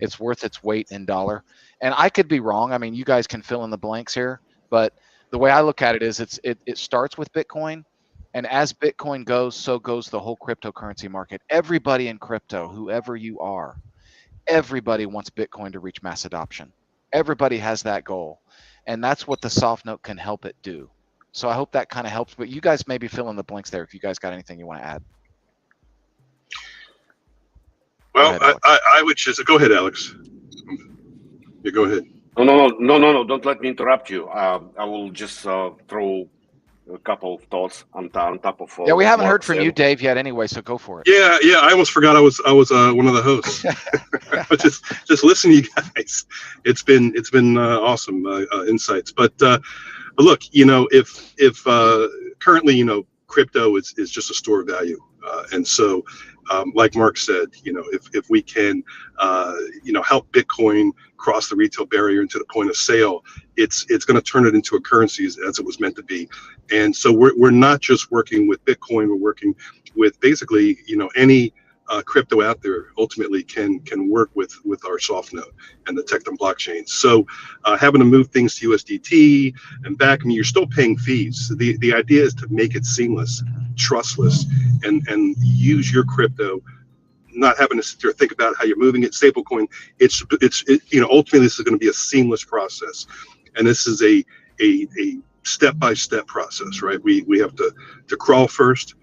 It's worth its weight in dollar. And I could be wrong. I mean, you guys can fill in the blanks here. But the way I look at it is it starts with Bitcoin. And as Bitcoin goes, so goes the whole cryptocurrency market. Everybody in crypto, whoever you are, everybody wants Bitcoin to reach mass adoption. Everybody has that goal. And that's what the SoftNote can help it do. So I hope that kind of helps. But you guys maybe fill in the blanks there if you guys got anything you want to add. Well, I would just go ahead, Alex. Yeah, go ahead. No. Don't let me interrupt you. I will just throw a couple of thoughts on top of. Yeah, we haven't heard from you, Dave, yet. Anyway, so go for it. Yeah. I almost forgot I was one of the hosts. But just listen to you guys. It's been awesome insights. But look, you know, if currently, you know, crypto is just a store of value, and so like Mark said, you know, if we can you know, help Bitcoin cross the retail barrier into the point of sale, it's going to turn it into a currency as it was meant to be. And so we're not just working with Bitcoin, we're working with basically, you know, any crypto out there ultimately can work with our SoftNote and the Tectum blockchain. So having to move things to USDT and back, I mean, you're still paying fees. The idea is to make it seamless, trustless, and use your crypto, not having to sit there and think about how you're moving it. Stablecoin, it's you know, ultimately this is going to be a seamless process, and this is a step-by-step process, right? We have to crawl first,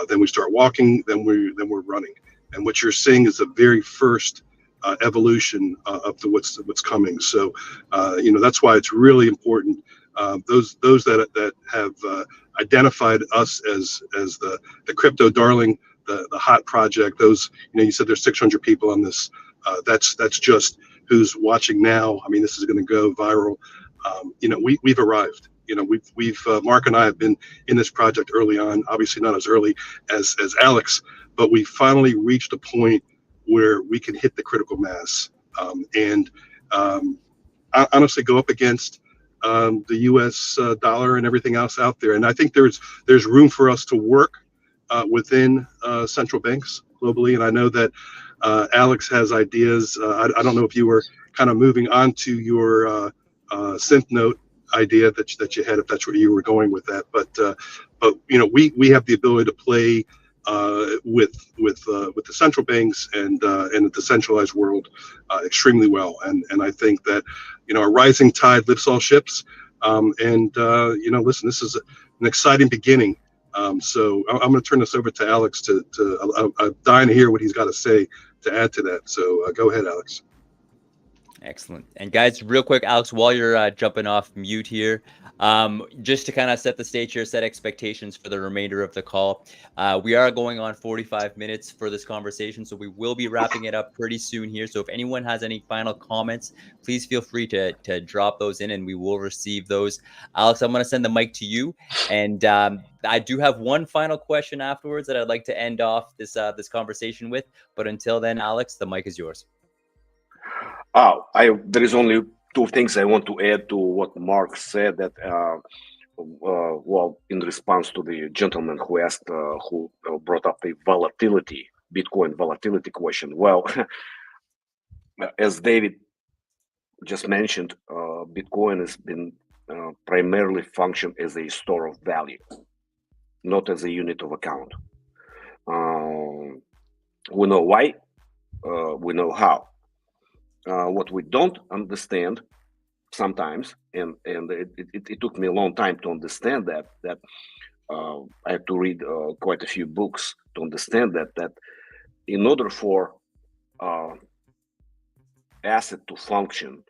then we start walking, then we're running. And what you're seeing is the very first evolution of what's coming. So, you know, that's why it's really important. Those that have identified us as the crypto darling, the hot project. Those, you know, you said there's 600 people on this. That's just who's watching now. I mean, this is going to go viral. You know, we've arrived. You know, we've Mark and I have been in this project early on. Obviously, not as early as Alex, but we finally reached a point where we can hit the critical mass and honestly go up against the U.S. dollar and everything else out there. And I think there's room for us to work within central banks globally. And I know that Alex has ideas. I don't know if you were kind of moving on to your SoftNote idea that you had, if that's where you were going with that. But you know, we have the ability to play with the central banks and the decentralized world extremely well. And I think that, you know, a rising tide lifts all ships. And you know, listen, this is an exciting beginning. So I'm going to turn this over to Alex I'm dying to hear what he's got to say to add to that. So go ahead, Alex. Excellent. And guys, real quick, Alex, while you're jumping off mute here, just to kind of set the stage here, set expectations for the remainder of the call. We are going on 45 minutes for this conversation, so we will be wrapping it up pretty soon here. So if anyone has any final comments, please feel free to drop those in, and we will receive those. Alex, I'm going to send the mic to you, and I do have one final question afterwards that I'd like to end off this this conversation with. But until then, Alex, the mic is yours. There is only two things I want to add to what Mark said. That well, in response to the gentleman who asked, who brought up the volatility, Bitcoin volatility question. Well, as David just mentioned, Bitcoin has been primarily functioned as a store of value, not as a unit of account. We know why. We know how. What we don't understand sometimes, and it took me a long time to understand that I had to read quite a few books to understand that in order for asset to function,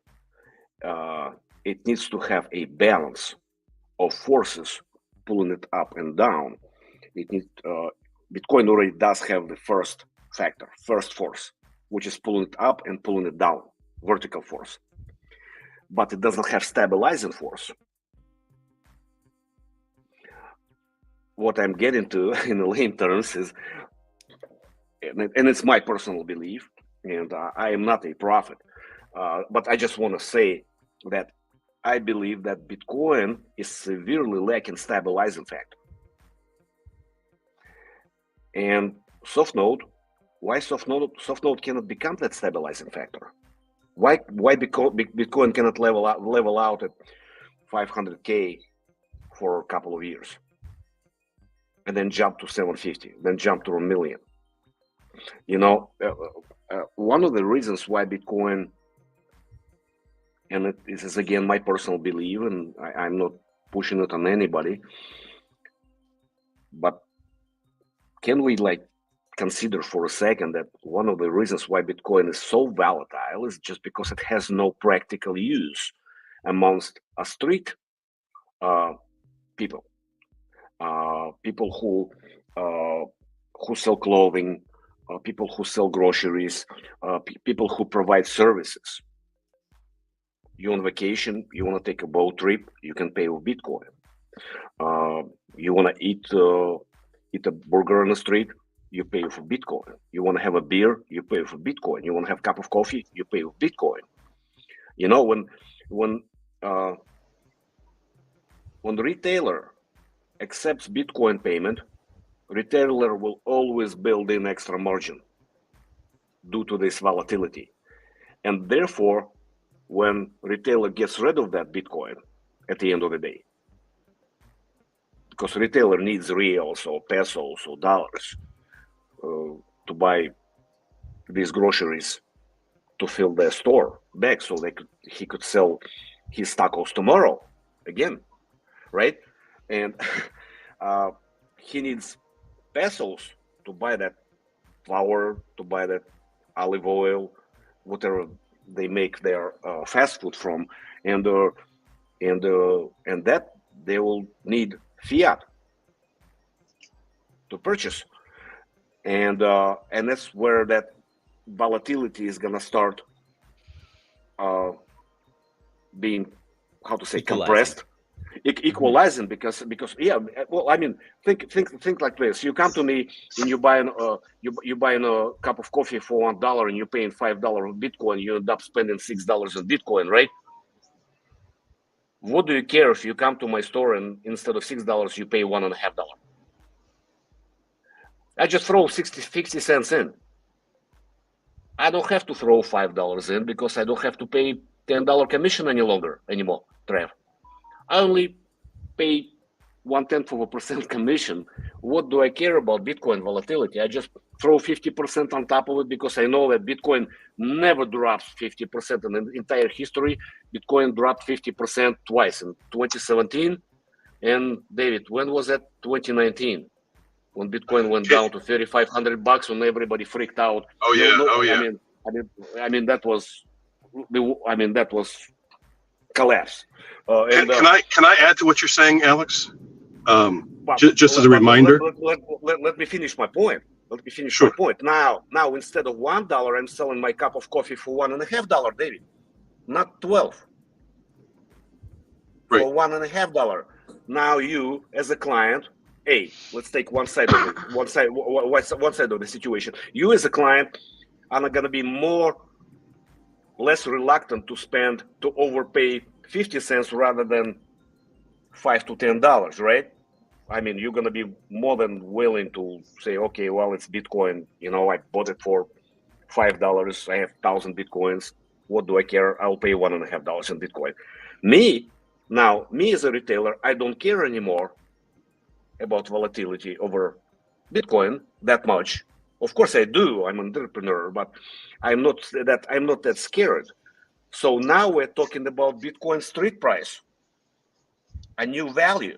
it needs to have a balance of forces pulling it up and down. It needs Bitcoin already does have the first factor, first force, which is pulling it up and pulling it down, vertical force. But it doesn't have stabilizing force. What I'm getting to in the lame terms is, and it's my personal belief, and I am not a prophet, but I just want to say that I believe that Bitcoin is severely lacking stabilizing factor. And SoftNote, why SoftNote cannot become that stabilizing factor? Why Bitcoin cannot level out at 500K for a couple of years, and then jump to 750, then jump to $1 million? You know, one of the reasons why Bitcoin, and this is again my personal belief, and I'm not pushing it on anybody, but can we consider for a second that one of the reasons why Bitcoin is so volatile is just because it has no practical use amongst street people, people who sell clothing, people who sell groceries, people who provide services. You're on vacation, you want to take a boat trip, you can pay with Bitcoin. You want to eat a burger on the street, you pay for Bitcoin. You want to have a beer, you pay for Bitcoin. You want to have a cup of coffee, you pay with Bitcoin. You know, when the retailer accepts Bitcoin payment, retailer will always build in extra margin due to this volatility. And therefore, when retailer gets rid of that Bitcoin at the end of the day, because retailer needs reals or pesos or dollars to buy these groceries to fill their store back, so he could sell his tacos tomorrow again, right? And he needs pesos to buy that flour, to buy that olive oil, whatever they make their fast food from, and that they will need fiat to purchase, and that's where that volatility is gonna start being, how to say, compressed, equalizing, because yeah, well, I mean, think like this. You come to me and you buy a cup of coffee for $1 and you're paying $5 of Bitcoin. You end up spending $6 on Bitcoin, right? What do you care if you come to my store and instead of $6 you pay $1.50? I just throw 50 cents in. I don't have to throw $5 in because I don't have to pay $10 commission anymore, Trev. I only pay 0.1% commission. What do I care about Bitcoin volatility? I just throw 50% on top of it because I know that Bitcoin never drops 50% in the entire history. Bitcoin dropped 50% twice, in 2017 and David, when was that? 2019, when Bitcoin went down to $3,500 when everybody freaked out. Oh yeah, I mean that was I mean, that was collapse. Can I add to what you're saying, Alex? Just as a reminder. Let me finish my point. Let me finish Sure. my point. Now, instead of $1, I'm selling my cup of coffee for $1.50, David, not 12. Right. For $1.50. Now you, as a client, let's take one side of it, one side of the situation. You, as a client, are going to be less reluctant to overpay 50 cents rather than $5 to $10, right? I mean, you're going to be more than willing to say, okay, well, it's Bitcoin. I bought it for $5. I have 1,000 Bitcoins. What do I care? I'll pay $1.50 in Bitcoin. Me as a retailer, I don't care anymore about volatility over Bitcoin that much. Of course I do. I'm an entrepreneur, but I'm not that scared. So now we're talking about Bitcoin street price, a new value.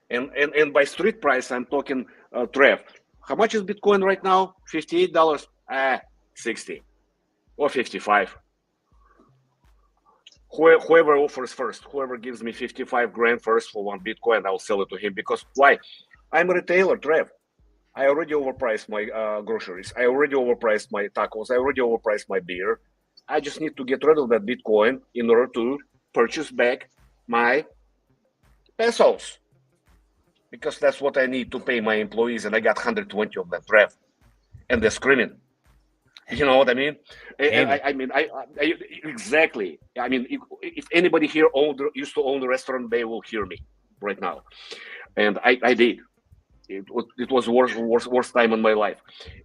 And by street price, I'm talking, Trev, how much is Bitcoin right now? $58? 60 or 55. Whoever offers first, whoever gives me 55 grand first for one Bitcoin, I'll sell it to him. Because why? I'm a retailer, Trev. I already overpriced my groceries. I already overpriced my tacos. I already overpriced my beer. I just need to get rid of that Bitcoin in order to purchase back my pesos. Because that's what I need to pay my employees, and I got 120 of them, Trev, and they're screaming. You know what I mean? Exactly. I mean, if anybody here used to own the restaurant, they will hear me right now, and I did. It was worst time in my life,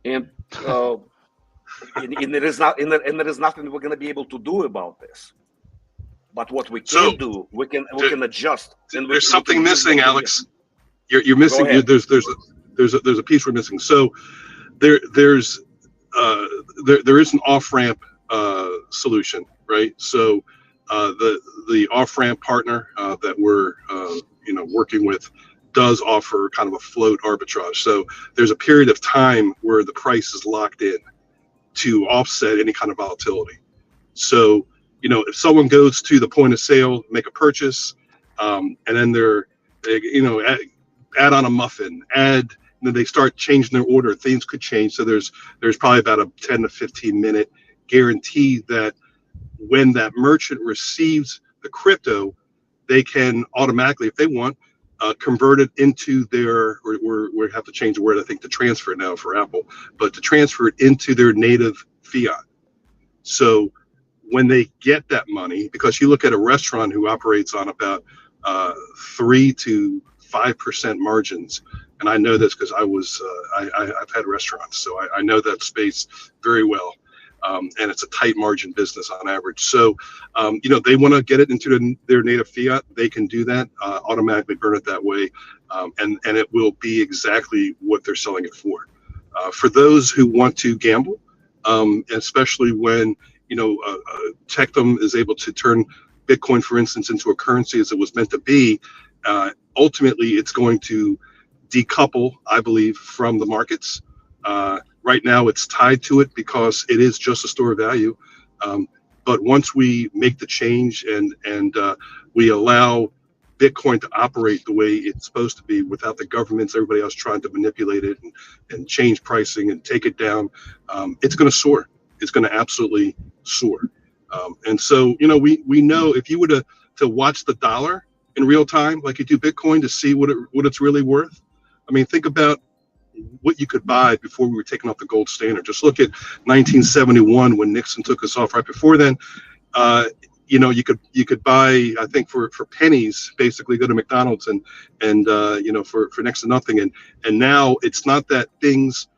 and there is nothing we're going to be able to do about this. But what we can do, we can adjust. And there's something missing, Alex. You're missing. There's a piece we're missing. So there is an off-ramp solution, right? So the off-ramp partner that we're working with does offer kind of a float arbitrage. So there's a period of time where the price is locked in to offset any kind of volatility. So if someone goes to the point of sale, make a purchase, and then they're add on a muffin, and then they start changing their order, things could change. So there's probably about a 10 to 15 minute guarantee that when that merchant receives the crypto, they can automatically, if they want, convert it into their, or we have to change the word, I think, to transfer it now for Apple, but to transfer it into their native fiat. So when they get that money, because you look at a restaurant who operates on about 3 to 5% margins, and I know this because I've had restaurants, so I know that space very well, and it's a tight margin business on average. So they want to get it into their native fiat, they can do that, automatically burn it that way, and it will be exactly what they're selling it for. For those who want to gamble, especially when Tectum is able to turn Bitcoin, for instance, into a currency as it was meant to be, ultimately it's going to decouple, I believe, from the markets. Right now it's tied to it because it is just a store of value. But once we make the change and we allow Bitcoin to operate the way it's supposed to be without the governments, everybody else trying to manipulate it and change pricing and take it down, it's going to soar. It's going to absolutely soar. And so, we know if you were to watch the dollar in real time, like you do Bitcoin, to see what it's really worth. I mean, think about what you could buy before we were taking off the gold standard. Just look at 1971 when Nixon took us off. Right before then, you could buy, I think for pennies, basically go to McDonald's and for next to nothing. And now it's not that things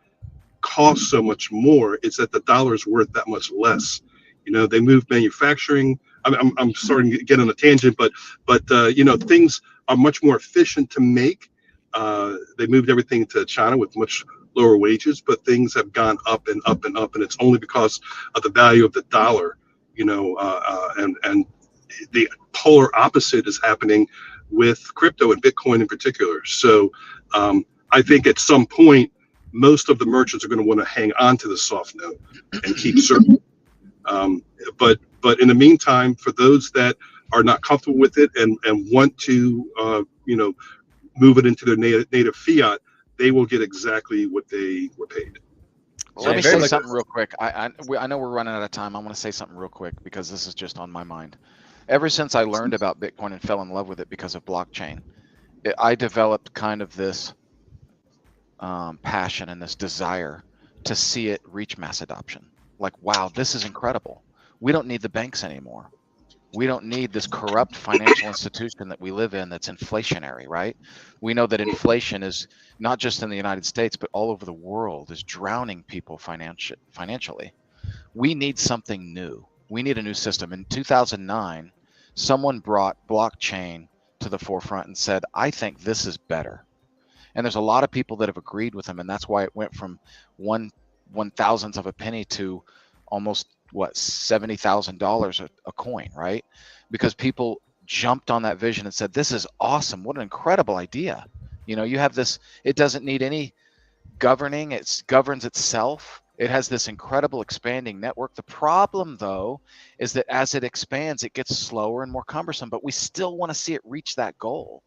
cost so much more, it's that the dollar is worth that much less. They moved manufacturing. I'm starting to get on a tangent, but things are much more efficient to make. They moved everything to China with much lower wages, but things have gone up and up and up, and it's only because of the value of the dollar. And the polar opposite is happening with crypto and Bitcoin in particular. So I think at some point most of the merchants are going to want to hang on to the SoftNote and keep serving. But in the meantime, for those that are not comfortable with it and want to move it into their native fiat, they will get exactly what they were paid. Well, let me say something real quick. I know we're running out of time. I want to say something real quick because this is just on my mind. Ever since I learned about Bitcoin and fell in love with it because of blockchain, I developed kind of this passion and this desire to see it reach mass adoption. Like, wow, this is incredible. We don't need the banks anymore. We don't need this corrupt financial institution that we live in that's inflationary, right? We know that inflation is not just in the United States, but all over the world is drowning people financially. We need something new. We need a new system. In 2009, someone brought blockchain to the forefront and said, I think this is better. And there's a lot of people that have agreed with him, and that's why it went from one thousandth of a penny to almost $70,000 a coin, right? Because people jumped on that vision and said, this is awesome. What an incredible idea. You have this, it doesn't need any governing. It governs itself. It has this incredible expanding network. The problem, though, is that as it expands, it gets slower and more cumbersome, but we still want to see it reach that goal.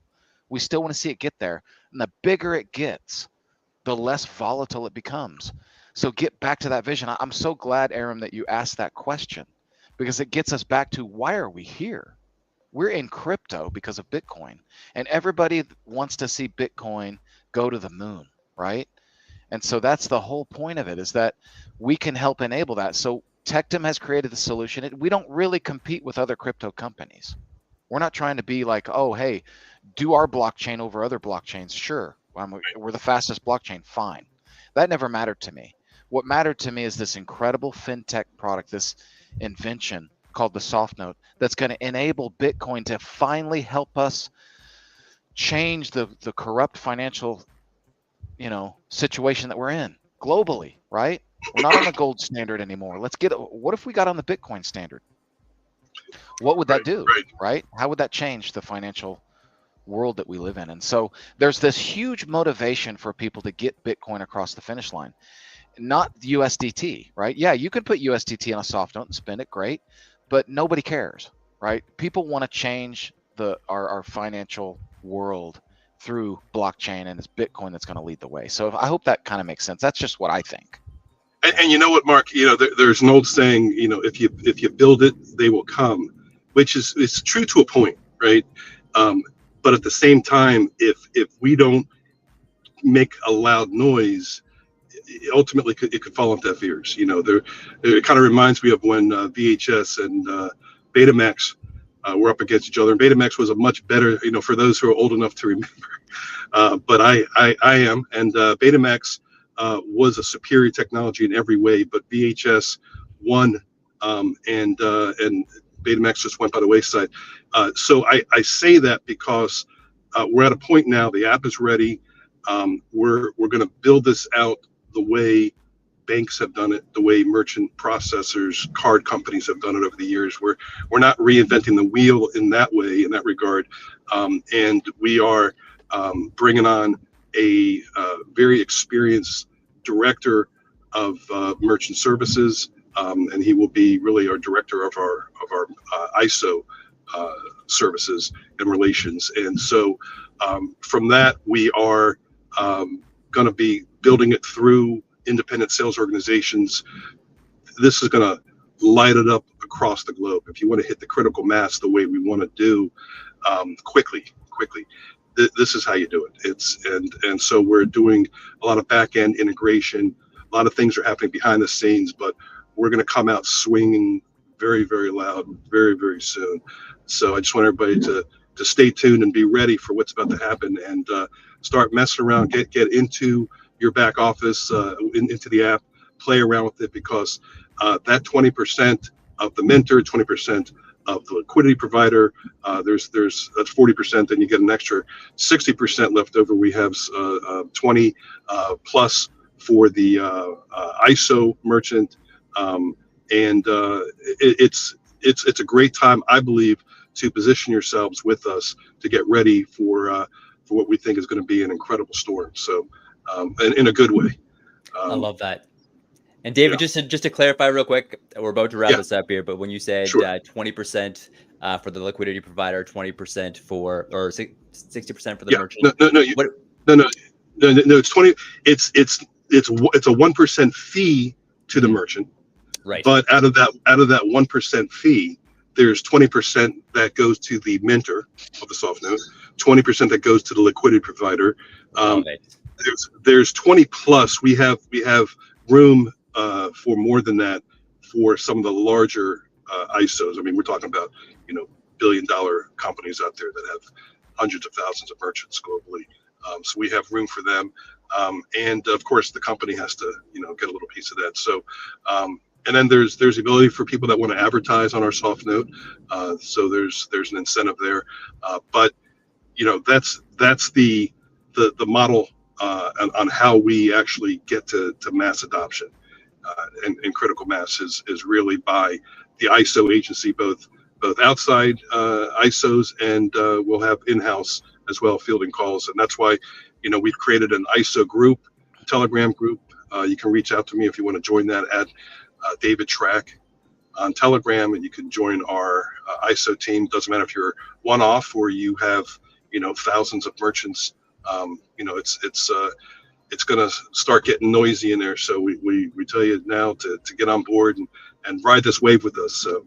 We still want to see it get there. And the bigger it gets, the less volatile it becomes. So get back to that vision. I'm so glad, Aram, that you asked that question, because it gets us back to why are we here? We're in crypto because of Bitcoin, and everybody wants to see Bitcoin go to the moon, right? And so that's the whole point of it, is that we can help enable that. So Tectum has created the solution. We don't really compete with other crypto companies. We're not trying to be like, oh, hey, do our blockchain over other blockchains. Sure, we're the fastest blockchain. Fine. That never mattered to me. What mattered to me is this incredible fintech product, this invention called the SoftNote, that's going to enable Bitcoin to finally help us change the corrupt financial, situation that we're in globally, right? We're not on the gold standard anymore. What if we got on the Bitcoin standard? What would that do, right? How would that change the financial world that we live in? And so there's this huge motivation for people to get Bitcoin across the finish line. Not USDT, right? Yeah, you can put USDT on a SoftNote and spend it, great, but nobody cares, right? People want to change our financial world through blockchain, and it's Bitcoin that's going to lead the way. So I hope that kind of makes sense. That's just what I think. And you know what, Mark? There's an old saying, if you build it, they will come, which is true to a point, right? But at the same time, if we don't make a loud noise, ultimately it could fall on deaf ears. It kind of reminds me of when VHS and Betamax were up against each other. And Betamax was a much better, for those who are old enough to remember. But I am, and Betamax was a superior technology in every way, but VHS won, and Betamax just went by the wayside. So I say that because we're at a point now. The app is ready. We're going to build this out the way banks have done it, the way merchant processors, card companies have done it over the years. We're not reinventing the wheel in that way, in that regard, and we are bringing on a very experienced director of merchant services, and he will be really our director of our ISO services and relations. And so from that, we are going to be building it through independent sales organizations. This is going to light it up across the globe. If you want to hit the critical mass the way we want to do, quickly, this is how you do it. And so we're doing a lot of back end integration. A lot of things are happening behind the scenes, but we're going to come out swinging very, very loud, very, very soon. So I just want everybody to stay tuned and be ready for what's about to happen, and start messing around, get into your back office, into the app, play around with it, because that 20% of the minter, 20% of the liquidity provider, that's 40%, then you get an extra 60% left over. We have 20 plus for the ISO merchant, and it's a great time, I believe, to position yourselves with us to get ready for what we think is going to be an incredible storm. So, in a good way. I love that. And David, just to clarify real quick, we're about to wrap this up here, but when you said 20% for the liquidity provider, 20% for, or 60% for the merchant. No, it's 20. It's a 1% fee to the merchant. Right. But out of that 1% fee, there's 20% that goes to the minter of the SoftNote, 20% that goes to the liquidity provider. There's 20 plus. We have room for more than that for some of the larger ISOs. I mean, we're talking about billion-dollar companies out there that have hundreds of thousands of merchants globally. So we have room for them, and of course the company has to get a little piece of that. So and then there's the ability for people that want to advertise on our SoftNote. So there's an incentive there, but that's the model on how we actually get to mass adoption, and critical mass is really by the ISO agency, both outside ISOs and we'll have in-house as well fielding calls. And that's why we've created an ISO group, Telegram group. You can reach out to me if you want to join that at David Track on Telegram, and you can join our ISO team. Doesn't matter if you're one-off or you have thousands of merchants. It's going to start getting noisy in there. So we tell you now to get on board and ride this wave with us. So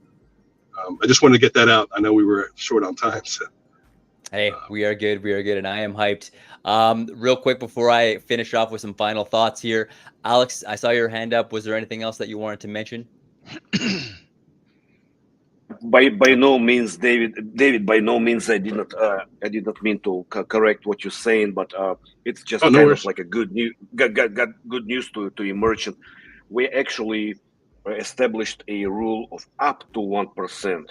I just wanted to get that out. I know we were short on time. So. Hey, we are good. And I am hyped. Real quick before I finish off with some final thoughts here, Alex, I saw your hand up. Was there anything else that you wanted to mention? By no means, David. By no means, I did not mean to correct what you're saying, but it's just kind of like a good news. Got good news to your merchant. We actually established a rule of up to 1%.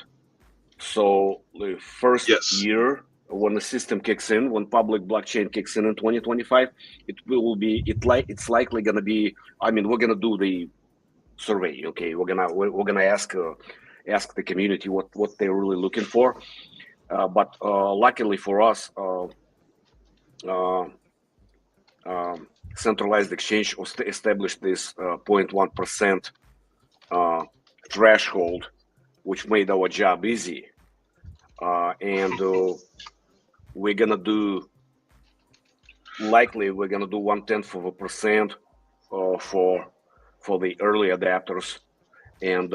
So the first year, when the system kicks in, when public blockchain kicks in 2025, it's likely gonna be. I mean, we're gonna do the survey. Okay, we're gonna ask the community what they're really looking for. But luckily for us, centralized exchange established this 0.1% threshold, which made our job easy. And we're gonna do 0.1% for the early adapters, and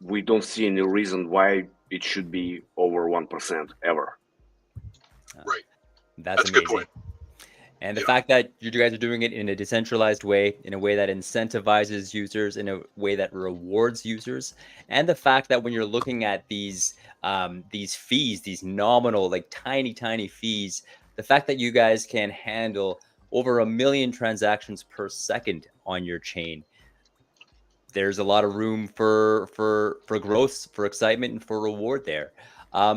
we don't see any reason why it should be over 1% ever. Right. That's amazing. A good point. And the fact that you guys are doing it in a decentralized way, in a way that incentivizes users, in a way that rewards users, and the fact that when you're looking at these fees, these nominal, like tiny fees, the fact that you guys can handle over 1 million transactions per second on your chain, there's a lot of room for growth, for excitement, and for reward there.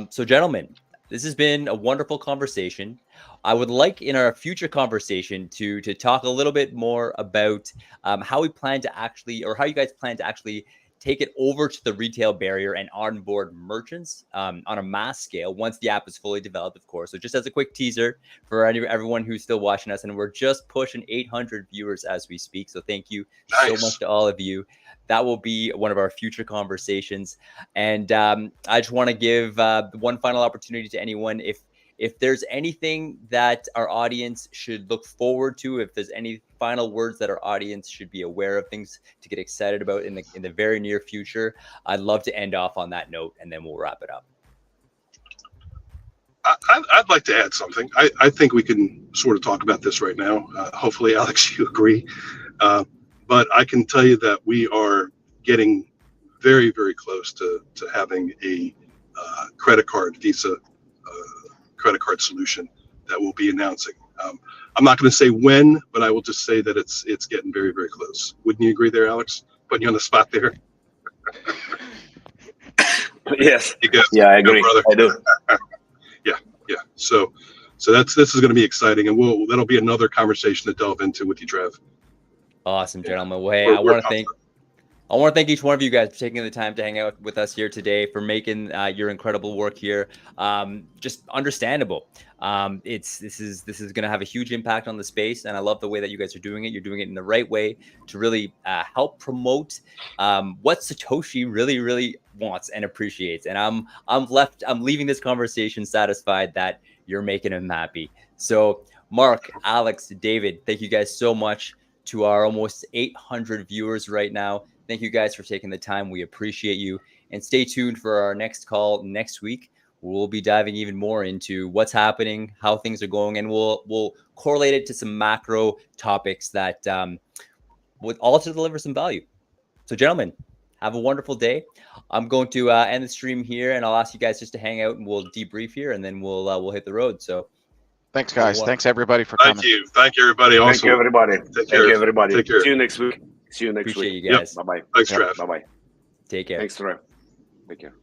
So gentlemen, this has been a wonderful conversation. I would like in our future conversation to talk a little bit more about how we plan to actually, or how you guys plan to actually take it over to the retail barrier and onboard merchants on a mass scale once the app is fully developed, of course. So just as a quick teaser for everyone who's still watching us, and we're just pushing 800 viewers as we speak. So thank you so much to all of you. That will be one of our future conversations. And I just want to give one final opportunity to anyone. If there's anything that our audience should look forward to, if there's any final words that our audience should be aware of, things to get excited about in the very near future, I'd love to end off on that note, and then we'll wrap it up. I'd like to add something. I think we can sort of talk about this right now. Hopefully, Alex, you agree. But I can tell you that we are getting very, very close to having a credit card, Visa credit card solution that we'll be announcing. I'm not going to say when, but I will just say that it's getting very, very close. Wouldn't you agree there, Alex? Putting you on the spot there. Yes. Yeah, I agree. I do. Yeah. So this is going to be exciting, and that'll be another conversation to delve into with you, Trev. Awesome, gentlemen. Well, hey, I want to I want to thank each one of you guys for taking the time to hang out with us here today, for making your incredible work here just understandable. This is going to have a huge impact on the space, and I love the way that you guys are doing it. You're doing it in the right way to really help promote what Satoshi really wants and appreciates. And I'm leaving this conversation satisfied that you're making him happy. So Mark, Alex, David, thank you guys so much. To our almost 800 viewers right now, thank you guys for taking the time. We appreciate you. And stay tuned for our next call next week. We'll be diving even more into what's happening, how things are going, and we'll correlate it to some macro topics that would also deliver some value. So gentlemen, have a wonderful day. I'm going to end the stream here, and I'll ask you guys just to hang out, and we'll debrief here, and then we'll hit the road. So thanks, guys. Thanks, everybody, for coming. Thank you, everybody. Also. Thank you, everybody. Thank you, everybody. Take care. See you next week. See you next appreciate week. you guys. Bye-bye. Thanks, Trav. Bye-bye. Take care. Thanks, Trav. Take care.